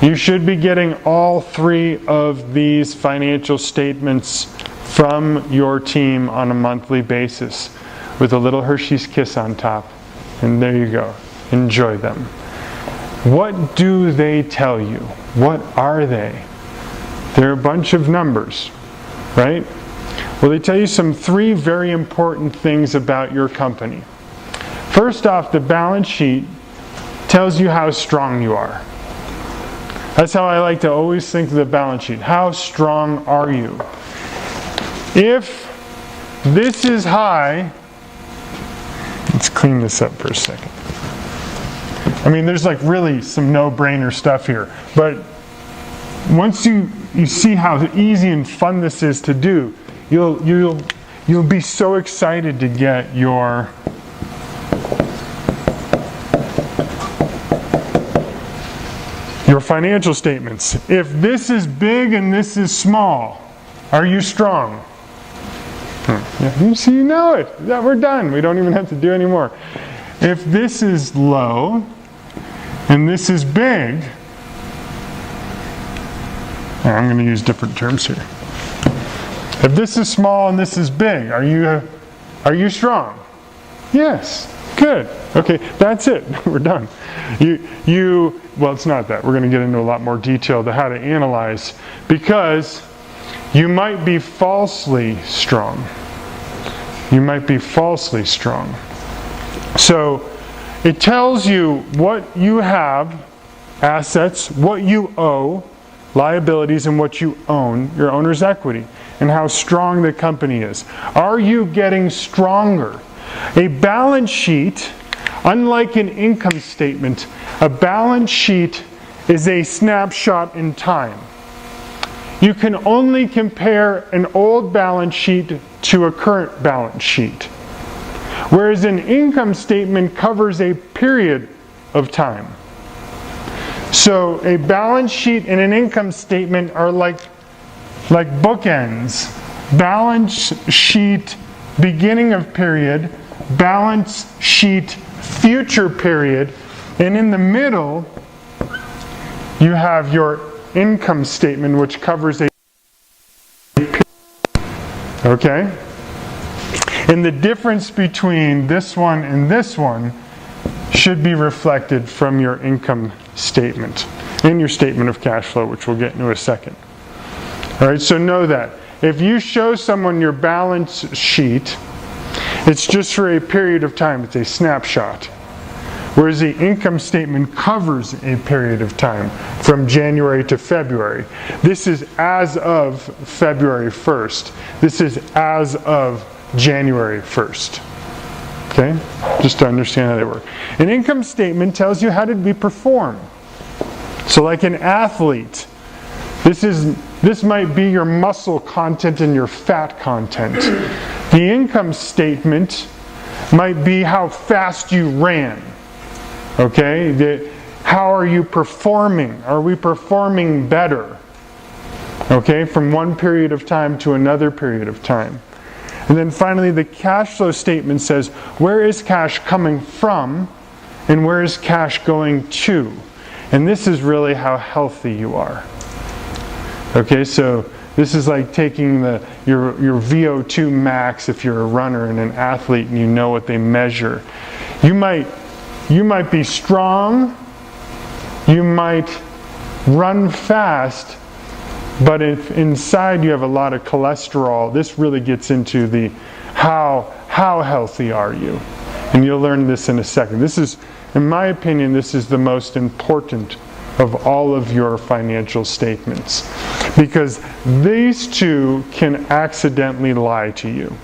You should be getting all three of these financial statements from your team on a monthly basis with a little Hershey's Kiss on top. And there you go. Enjoy them. What do they tell you? What are they? They're a bunch of numbers, right? Well, they tell you three very important things about your company. First off, the balance sheet tells you how strong you are. That's how I like to always think of the balance sheet. How strong are you? If this is high, let's clean this up for a second. I mean, there's like really some no-brainer stuff here. But once you see how easy and fun this is to do, you'll be so excited to get your financial statements. If this is big and this is small, are you strong? Yeah, you see, you know it. Yeah, we're done. We don't even have to do any more. If this is low and this is big, I'm going to use different terms here. If this is small and this is big, are you strong? Yes. Good. Okay, that's it. We're done. Well, it's not that. We're going to get into a lot more detail to how to analyze, because you might be falsely strong. You might be falsely strong. So it tells you what you have, assets, what you owe, liabilities, and what you own, your owner's equity, and how strong the company is. Are you getting stronger? A balance sheet, unlike an income statement, a balance sheet is a snapshot in time. You can only compare an old balance sheet to a current balance sheet, whereas an income statement covers a period of time. So a balance sheet and an income statement are like bookends. Balance sheet beginning of period, balance sheet future period, and in the middle you have your income statement, which covers a period. Okay? And the difference between this one and this one should be reflected from your income statement and your statement of cash flow, which we'll get into in a second. All right, so know that. If you show someone your balance sheet, it's just for a period of time. It's a snapshot. Whereas the income statement covers a period of time from January to February. This is as of February 1st. This is as of January 1st. Okay? Just to understand how they work. An income statement tells you how did we perform. So like an athlete, this might be your muscle content and your fat content. The income statement might be how fast you ran. Okay? How are you performing? Are we performing better? Okay? From one period of time to another period of time. And then finally, the cash flow statement says, where is cash coming from and where is cash going to? And this is really how healthy you are. Okay, so this is like taking your VO2 max if you're a runner and an athlete and you know what they measure. You might be strong, you might run fast, but if inside you have a lot of cholesterol, this really gets into the how healthy are you? And you'll learn this in a second. This is, in my opinion, this is the most important of all of your financial statements, because these two can accidentally lie to you.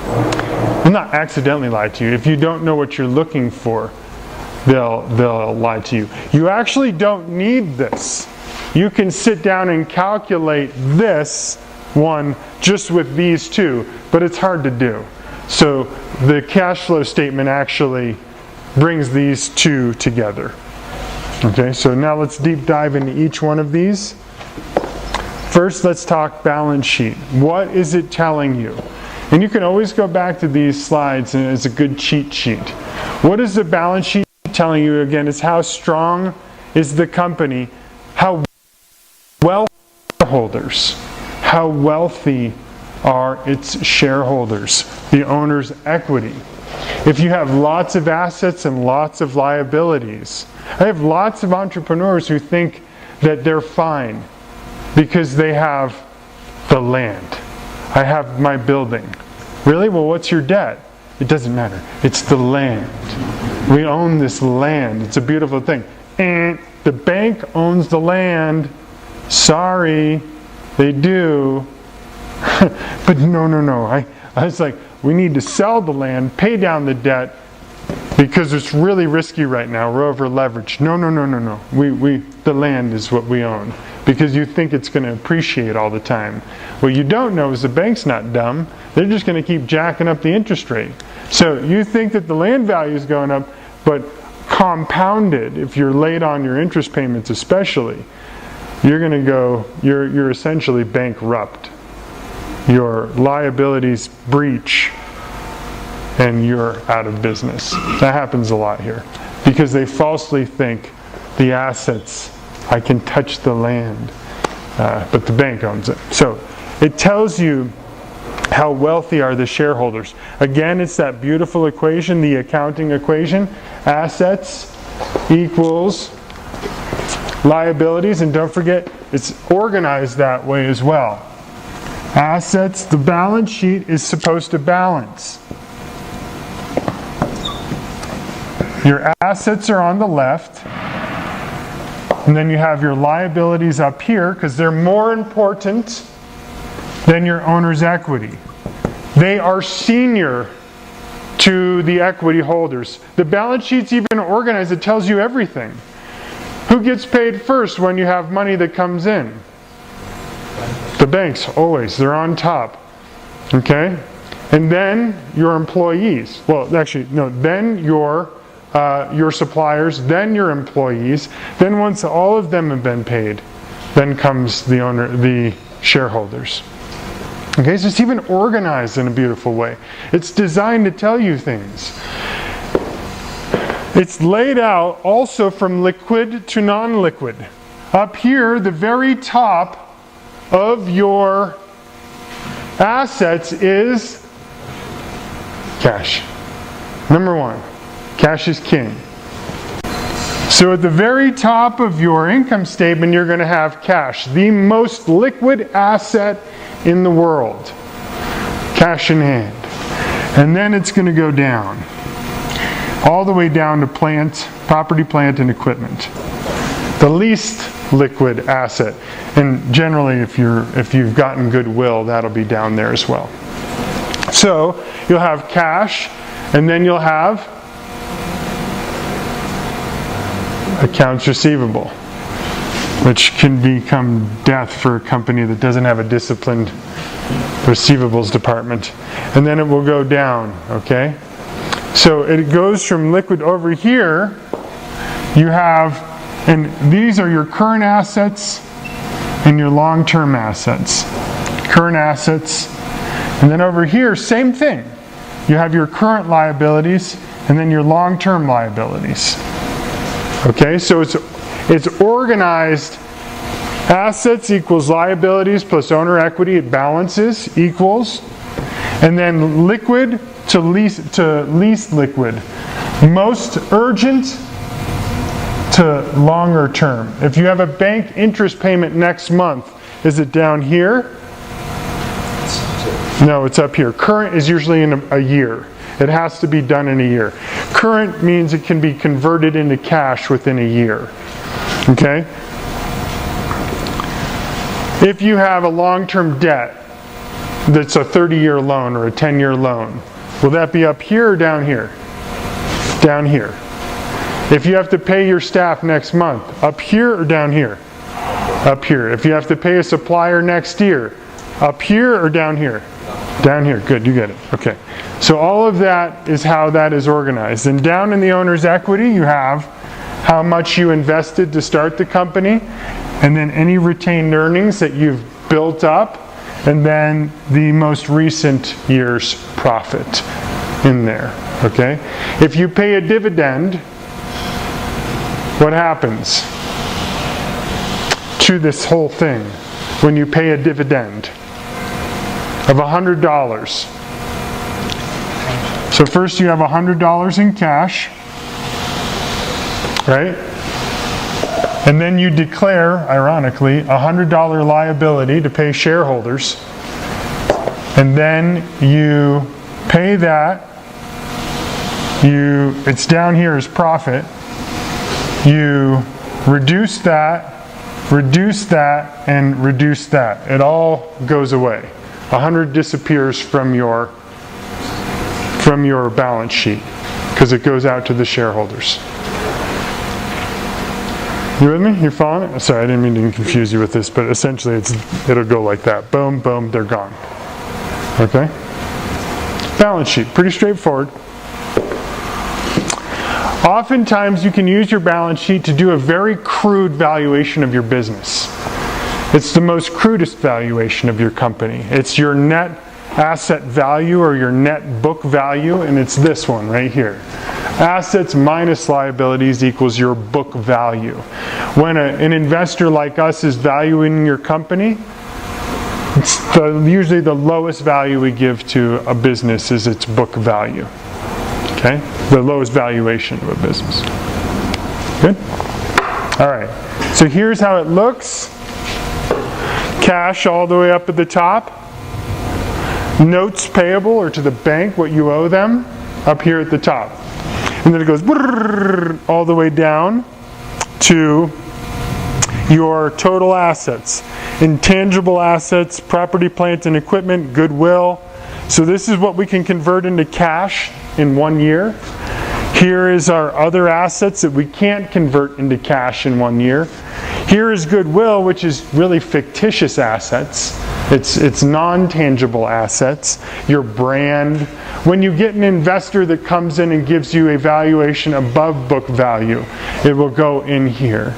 Well, not accidentally lie to you. If you don't know what you're looking for, they'll lie to you. You actually don't need this. You can sit down and calculate this one just with these two, but it's hard to do. So the cash flow statement actually brings these two together. Okay, so now let's deep dive into each one of these. First, let's talk balance sheet. What is it telling you? And you can always go back to these slides, and it's a good cheat sheet. What is the balance sheet telling you? Again, it's how strong is the company, how wealthy shareholders, how wealthy are its shareholders, the owner's equity. If you have lots of assets and lots of liabilities, I have lots of entrepreneurs who think that they're fine because they have the land. I have my building. Really? Well, what's your debt? It doesn't matter. It's the land. We own this land. It's a beautiful thing. And the bank owns the land. Sorry, they do. But no. I was like, we need to sell the land, pay down the debt, because it's really risky right now. We're over leveraged. No. The land is what we own, because you think it's going to appreciate all the time. What you don't know is the bank's not dumb. They're just going to keep jacking up the interest rate. So you think that the land value is going up, but compounded, if you're late on your interest payments especially, you're essentially bankrupt. your liabilities breach and you're out of business. That happens a lot here because they falsely think the assets, I can touch the land, but the bank owns it. So it tells you how wealthy are the shareholders. Again, it's that beautiful equation, the accounting equation. Assets equals liabilities, and don't forget, it's organized that way as well. Assets, the balance sheet is supposed to balance. Your assets are on the left, and then you have your liabilities up here because they're more important than your owner's equity. They are senior to the equity holders. The balance sheet's even organized, it tells you everything. Who gets paid first when you have money that comes in? The banks, always. They're on top. Okay? And then your employees. Well, actually, no, then your suppliers, then your employees. Then once all of them have been paid, then comes the owner, the shareholders. Okay, so it's even organized in a beautiful way. It's designed to tell you things. It's laid out also from liquid to non-liquid. Up here, the very top of your assets is cash. Number one, cash is king. So at the very top of your income statement, you're going to have cash, the most liquid asset in the world. Cash in hand. And then it's going to go down. All the way down to plant, property, plant, and equipment. The least liquid asset. And generally, if you've gotten goodwill, that'll be down there as well. So you'll have cash, and then you'll have accounts receivable, which can become death for a company that doesn't have a disciplined receivables department. And then it will go down, okay? So it goes from liquid over here. You have, and these are your current assets and your long-term assets. Current assets. And then over here, same thing. You have your current liabilities and then your long-term liabilities. Okay, so it's organized. Assets equals liabilities plus owner equity, it balances, equals. And then liquid to least liquid. Most urgent to longer term. If you have a bank interest payment next month, is it down here? No, it's up here. Current is usually in a year. It has to be done in a year. Current means it can be converted into cash within a year. Okay? If you have a long-term debt that's a 30-year loan or a 10-year loan, will that be up here or down here? Down here. If you have to pay your staff next month, up here or down here? Up here. If you have to pay a supplier next year, up here or down here? Down here. Good, you get it. Okay. So all of that is how that is organized. And down in the owner's equity, you have how much you invested to start the company, and then any retained earnings that you've built up, and then the most recent year's profit in there. Okay? If you pay a dividend, what happens to this whole thing when you pay a dividend of $100? So first you have $100 in cash, right? And then you declare, ironically, a $100 liability to pay shareholders. And then you pay that. It's down here as profit. You reduce that, and reduce that. It all goes away. 100 disappears from your balance sheet because it goes out to the shareholders. You with me? You following it? Sorry, I didn't mean to confuse you with this, but essentially it'll go like that. Boom, boom, they're gone. Okay? Balance sheet, pretty straightforward. Oftentimes you can use your balance sheet to do a very crude valuation of your business. It's the most crudest valuation of your company. It's your net asset value or your net book value, and it's this one right here. Assets minus liabilities equals your book value. When an investor like us is valuing your company, it's usually the lowest value we give to a business is its book value. Okay? The lowest valuation of a business. Good? All right. So here's how it looks. Cash all the way up at the top. Notes payable, or to the bank, what you owe them, up here at the top. And then it goes all the way down to your total assets. Intangible assets, property, plant, and equipment, goodwill. So this is what we can convert into cash in 1 year. Here is our other assets that we can't convert into cash in 1 year. Here is goodwill, which is really fictitious assets. It's non-tangible assets, your brand. When you get an investor that comes in and gives you a valuation above book value, it will go in here.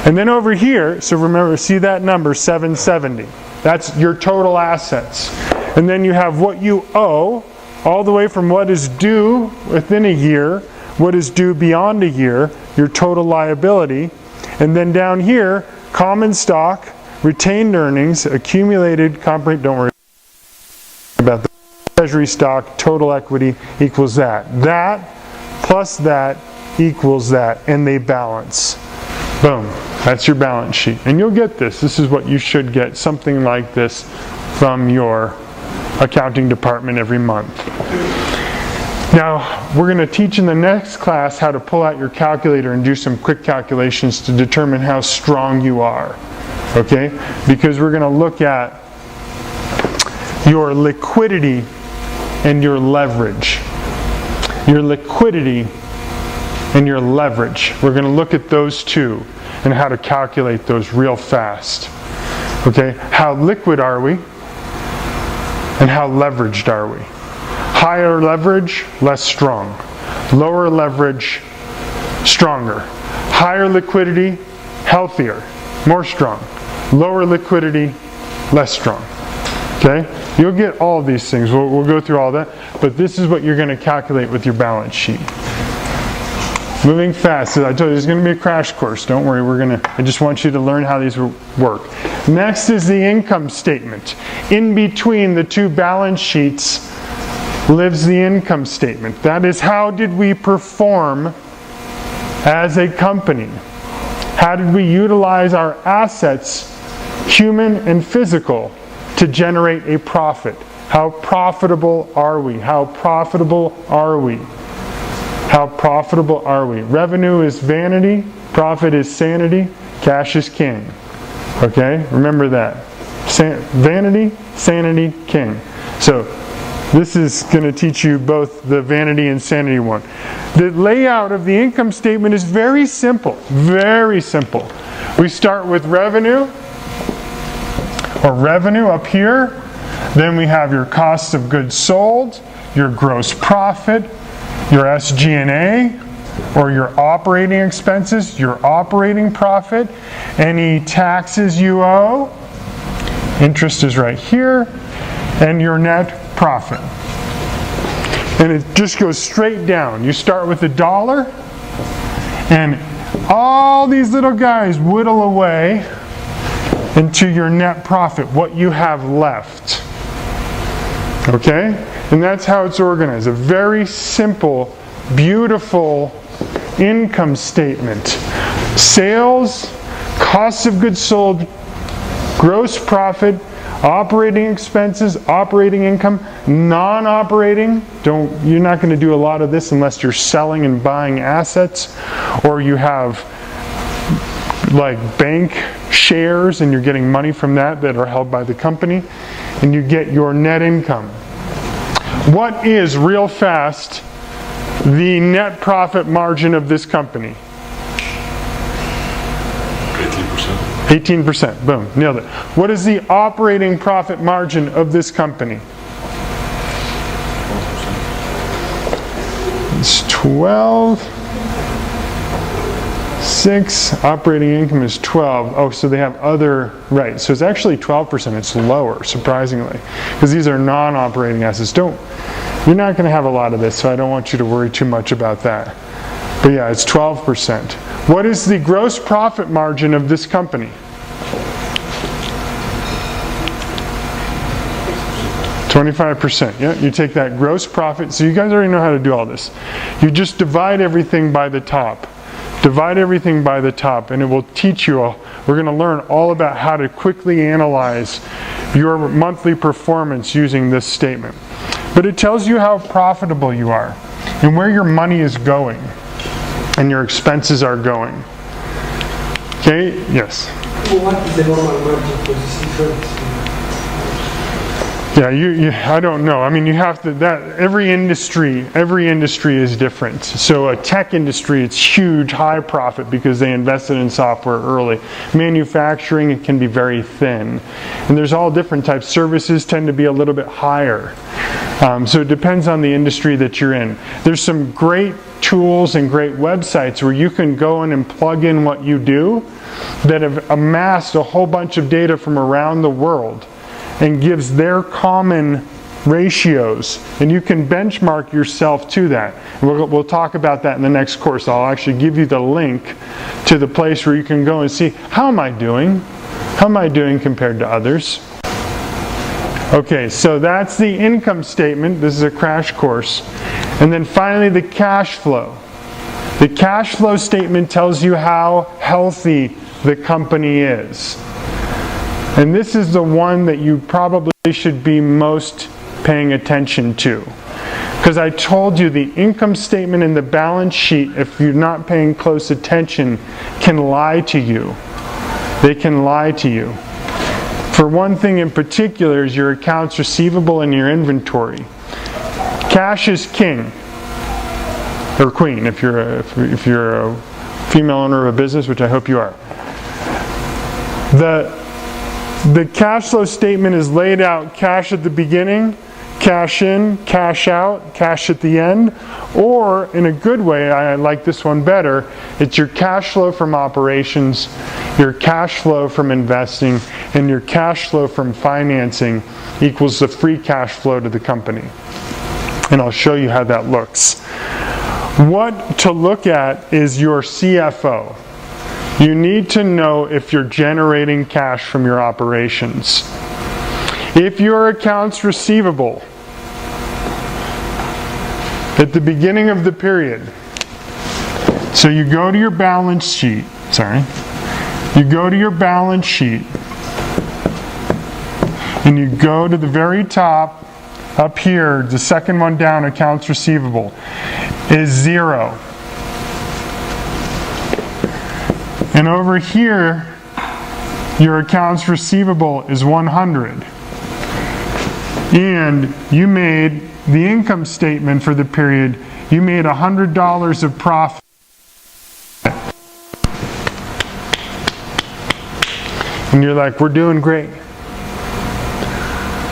And then over here, so remember, see that number, 770. That's your total assets. And then you have what you owe, all the way from what is due within a year, what is due beyond a year, your total liability. And then down here, common stock, retained earnings, accumulated, don't worry about the treasury stock, total equity equals that. That plus that equals that, and they balance. Boom. That's your balance sheet. And you'll get this. This is what you should get, something like this from your accounting department every month. Now, we're going to teach in the next class how to pull out your calculator and do some quick calculations to determine how strong you are. Okay? Because we're going to look at your liquidity and your leverage. Your liquidity and your leverage. We're going to look at those two and how to calculate those real fast. Okay? How liquid are we? And how leveraged are we? Higher leverage, less strong. Lower leverage, stronger. Higher liquidity, healthier, more strong. Lower liquidity, less strong. Okay? You'll get all of these things. We'll go through all that. But this is what you're going to calculate with your balance sheet. Moving fast. So I told you there's going to be a crash course. Don't worry. I just want you to learn how these work. Next is the income statement. In between the two balance sheets lives the income statement. That is, how did we perform as a company? How did we utilize our assets, human and physical, to generate a profit? How profitable are we? How profitable are we? How profitable are we? Revenue is vanity, profit is sanity, cash is king. Okay? Remember that. Vanity, sanity, king. So, this is going to teach you both the vanity and sanity one. The layout of the income statement is very simple. Very simple. We start with revenue, or revenue up here. Then we have your cost of goods sold, your gross profit, your SG&A, or your operating expenses, your operating profit, any taxes you owe, interest is right here, and your net profit. And it just goes straight down. You start with $1, and all these little guys whittle away into your net profit, what you have left. Okay? And that's how it's organized. A very simple, beautiful income statement. Sales, cost of goods sold, gross profit, operating expenses, operating income, non-operating. You're not going to do a lot of this unless you're selling and buying assets, or you have like bank shares and you're getting money from that are held by the company, and you get your net income. What is, real fast, the net profit margin of this company? 18%. Boom. Nailed it. What is the operating profit margin of this company? It's 12, 6, operating income is 12. Oh, so they have other, right. So it's actually 12%. It's lower, surprisingly, because these are non-operating assets. You're not going to have a lot of this, so I don't want you to worry too much about that. But yeah, it's 12%. What is the gross profit margin of this company? 25%. Yeah, you take that gross profit. So you guys already know how to do all this. You just divide everything by the top. Divide everything by the top, and it will teach you all. We're going to learn all about how to quickly analyze your monthly performance using this statement. But it tells you how profitable you are and where your money is going and your expenses are going. Okay? Yes? What is the normal margin for this insurance? Yeah, I don't know. I mean, you have to, every industry is different. So a tech industry, it's huge, high profit because they invested in software early. Manufacturing, it can be very thin. And there's all different types. Services tend to be a little bit higher. So it depends on the industry that you're in. There's some great tools and great websites where you can go in and plug in what you do that have amassed a whole bunch of data from around the world and gives their common ratios, and you can benchmark yourself to that. We'll talk about that in the next course. I'll actually give you the link to the place where you can go and see, how am I doing? How am I doing compared to others? Okay, so that's the income statement. This is a crash course. And then finally, the cash flow. The cash flow statement tells you how healthy the company is. And this is the one that you probably should be most paying attention to. Because I told you the income statement and the balance sheet, if you're not paying close attention, can lie to you. They can lie to you. For one thing in particular is your accounts receivable and your inventory. Cash is king. Or queen, if you're a female owner of a business, which I hope you are. The cash flow statement is laid out: cash at the beginning, cash in, cash out, cash at the end. Or, in a good way, I like this one better, it's your cash flow from operations, your cash flow from investing, and your cash flow from financing equals the free cash flow to the company. And I'll show you how that looks. What to look at is your CFO. You need to know if you're generating cash from your operations. If your accounts receivable at the beginning of the period, so you go to your balance sheet, you go to your balance sheet and you go to the very top, up here, the second one down, accounts receivable, is 0. And over here, your accounts receivable is 100. And you made the income statement for the period, you made $100 of profit. And you're like, we're doing great.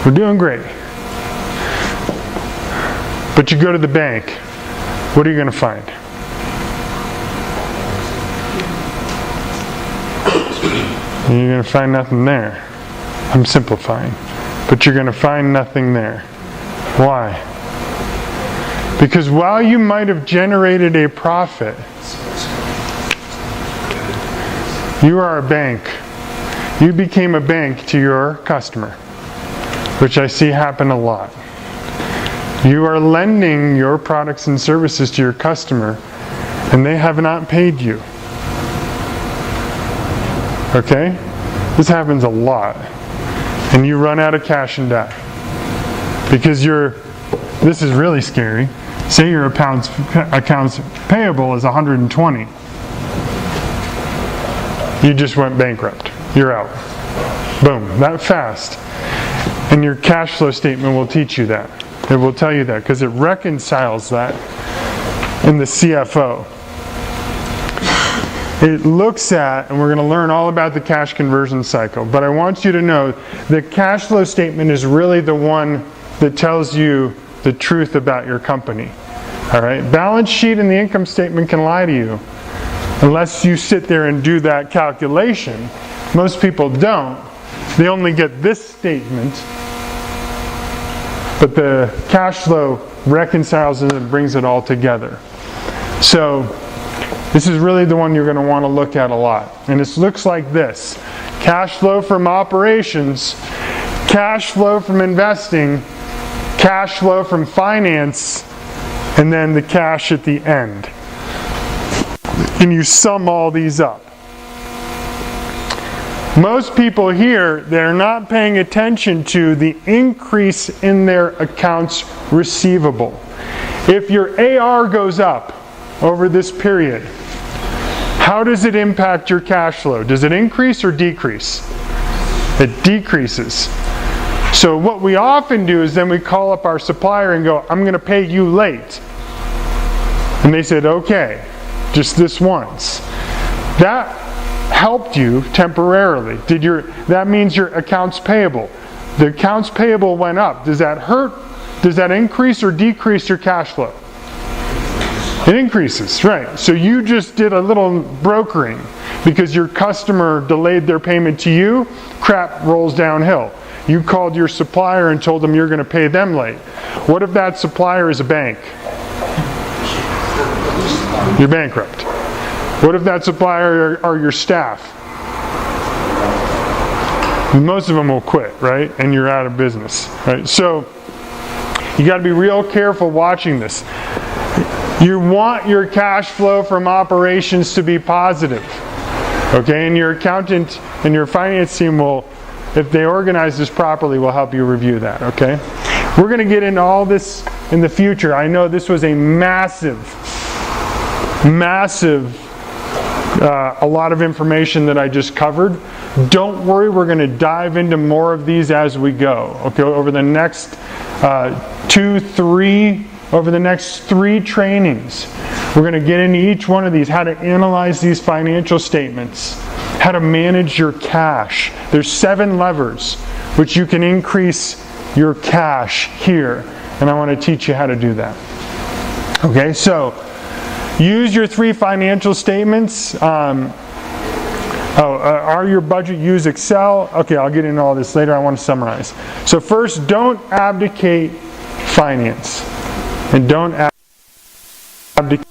We're doing great. But you go to the bank, what are you going to find? You're going to find nothing there. I'm simplifying. But you're going to find nothing there. Why? Because while you might have generated a profit, you are a bank. You became a bank to your customer, which I see happen a lot. You are lending your products and services to your customer, and they have not paid you. Okay? This happens a lot. And you run out of cash and die. Because this is really scary. Say your accounts payable is 120. You just went bankrupt. You're out. Boom. That fast. And your cash flow statement will teach you that. It will tell you that because it reconciles that in the CFO. It looks at, and we're going to learn all about the cash conversion cycle, but I want you to know the cash flow statement is really the one that tells you the truth about your company. All right? Balance sheet and the income statement can lie to you. Unless you sit there and do that calculation. Most people don't. They only get this statement, but the cash flow reconciles it and brings it all together. So this is really the one you're going to want to look at a lot. And it looks like this. Cash flow from operations, cash flow from investing, cash flow from finance, and then the cash at the end. And you sum all these up. Most people here, they're not paying attention to the increase in their accounts receivable. If your AR goes up over this period, how does it impact your cash flow? Does it increase or decrease? It decreases. So what we often do is then we call up our supplier and go, I'm going to pay you late. And they said, okay, just this once. That helped you temporarily. That means your accounts payable. The accounts payable went up. Does that hurt? Does that increase or decrease your cash flow? It increases, right. So you just did a little brokering because your customer delayed their payment to you, crap rolls downhill. You called your supplier and told them you're going to pay them late. What if that supplier is a bank? You're bankrupt. What if that supplier are your staff? Most of them will quit, right? And you're out of business, right? So you got to be real careful watching this. You want your cash flow from operations to be positive, okay? And your accountant and your finance team will, if they organize this properly, will help you review that, okay? We're going to get into all this in the future. I know this was a massive, a lot of information that I just covered. Don't worry, we're going to dive into more of these as we go. Okay, over the next over the next 3 trainings, we're going to get into each one of these, how to analyze these financial statements, how to manage your cash. There's 7 levers which you can increase your cash here, and I want to teach you how to do that. Okay, so use your 3 financial statements. Are your budget, use Excel? Okay, I'll get into all this later. I want to summarize. So first, don't abdicate finance. And don't abdicate.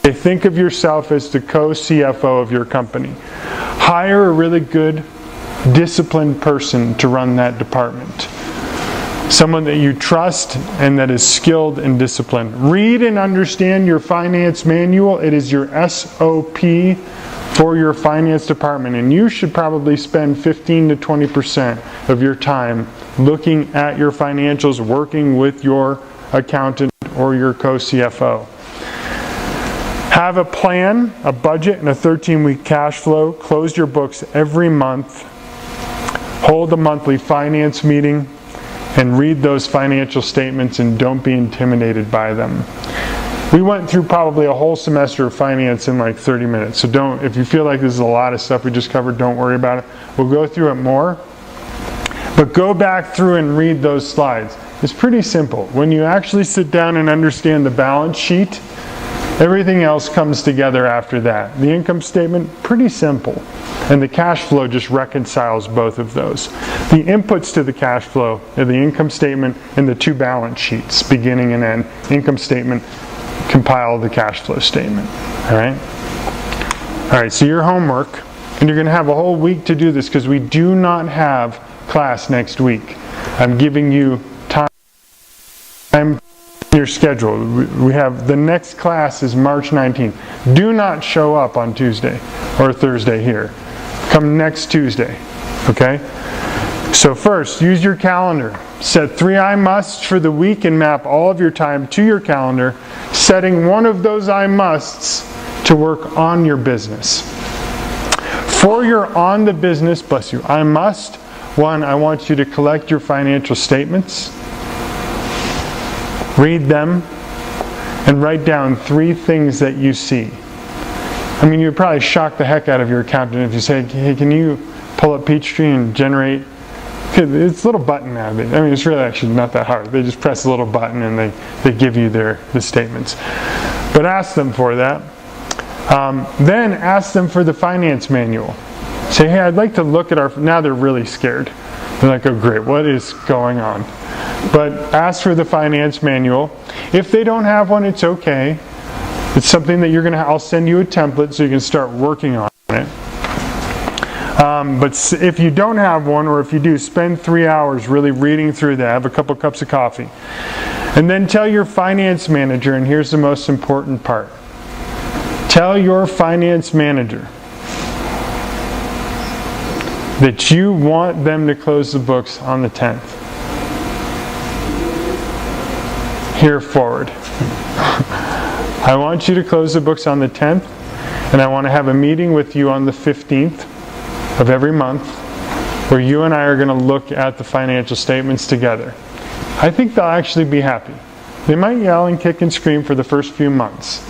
Think of yourself as the co-CFO of your company. Hire a really good, disciplined person to run that department. Someone that you trust and that is skilled and disciplined. Read and understand your finance manual. It is your SOP for your finance department, and you should probably spend 15 to 20% of your time looking at your financials, working with your accountant or your co-CFO. Have a plan, a budget, and a 13-week cash flow. Close your books every month. Hold a monthly finance meeting and read those financial statements, and don't be intimidated by them. We went through probably a whole semester of finance in like 30 minutes. So if you feel like this is a lot of stuff we just covered, don't worry about it. We'll go through it more. But go back through and read those slides. It's pretty simple. When you actually sit down and understand the balance sheet, everything else comes together after that. The income statement, pretty simple. And the cash flow just reconciles both of those. The inputs to the cash flow are the income statement and the 2 balance sheets, beginning and end. Income statement, compile the cash flow statement. Alright, so your homework, and you're going to have a whole week to do this because we do not have class next week. I'm giving you time in your schedule. We have the next class is March 19th. Do not show up on Tuesday or Thursday here. Come next Tuesday. Okay? So first, use your calendar. Set 3 I musts for the week and map all of your time to your calendar, setting one of those I musts to work on your business. For your on the business, bless you, I must. 1, I want you to collect your financial statements, read them, and write down 3 things that you see. I mean, you'd probably shock the heck out of your accountant if you say, hey, can you pull up Peachtree and generate? It's a little button now. I mean, it's really actually not that hard. They just press a little button and they give you the statements. But ask them for that. Then ask them for the finance manual. Say, hey, I'd like to look at our, now they're really scared. They're like, oh great, what is going on? But ask for the finance manual. If they don't have one, it's okay. It's something that I'll send you a template so you can start working on it. But if you don't have one, or if you do, spend 3 hours really reading through that. Have a couple cups of coffee. And then tell your finance manager, and here's the most important part. Tell your finance manager that you want them to close the books on the 10th. Here forward. I want you to close the books on the 10th, and I want to have a meeting with you on the 15th of every month where you and I are going to look at the financial statements together. I think they'll actually be happy. They might yell and kick and scream for the first few months,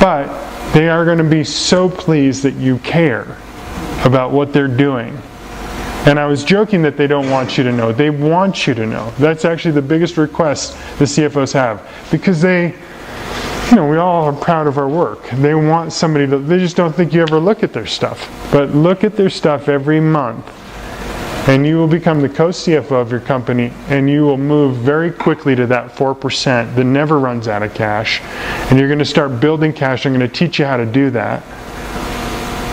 but they are going to be so pleased that you care about what they're doing. And I was joking that they don't want you to know. They want you to know. That's actually the biggest request the CFOs have, because we all are proud of our work. They want somebody to, they just don't think you ever look at their stuff. But look at their stuff every month, and you will become the co-CFO of your company, and you will move very quickly to that 4% that never runs out of cash. And you're going to start building cash. I'm going to teach you how to do that.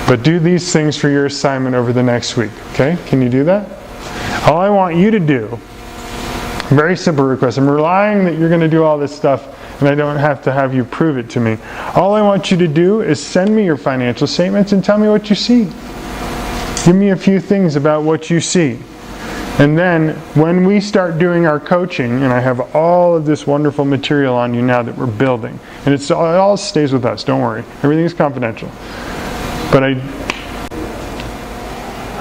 But do these things for your assignment over the next week. Okay? Can you do that? All I want you to do, very simple request. I'm relying that you're going to do all this stuff, and I don't have to have you prove it to me. All I want you to do is send me your financial statements and tell me what you see. Give me a few things about what you see. And then when we start doing our coaching, and I have all of this wonderful material on you now that we're building, and it all stays with us, don't worry. Everything is confidential. But I'm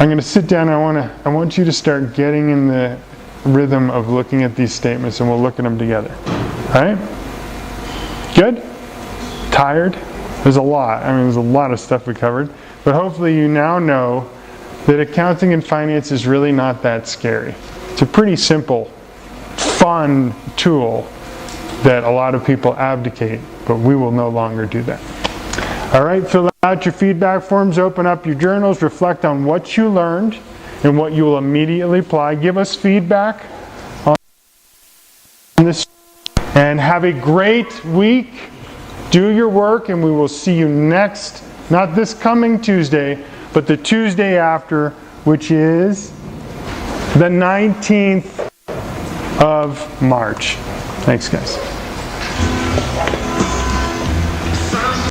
going to sit down, I want you to start getting in the rhythm of looking at these statements, and we'll look at them together. All right? Good? Tired? There's a lot. There's a lot of stuff we covered. But hopefully you now know that accounting and finance is really not that scary. It's a pretty simple, fun tool that a lot of people abdicate, but we will no longer do that. All right, fill out your feedback forms, open up your journals, reflect on what you learned and what you will immediately apply. Give us feedback on this, and have a great week. Do your work, and we will see you next, not this coming Tuesday, but the Tuesday after, which is the 19th of March. Thanks, guys.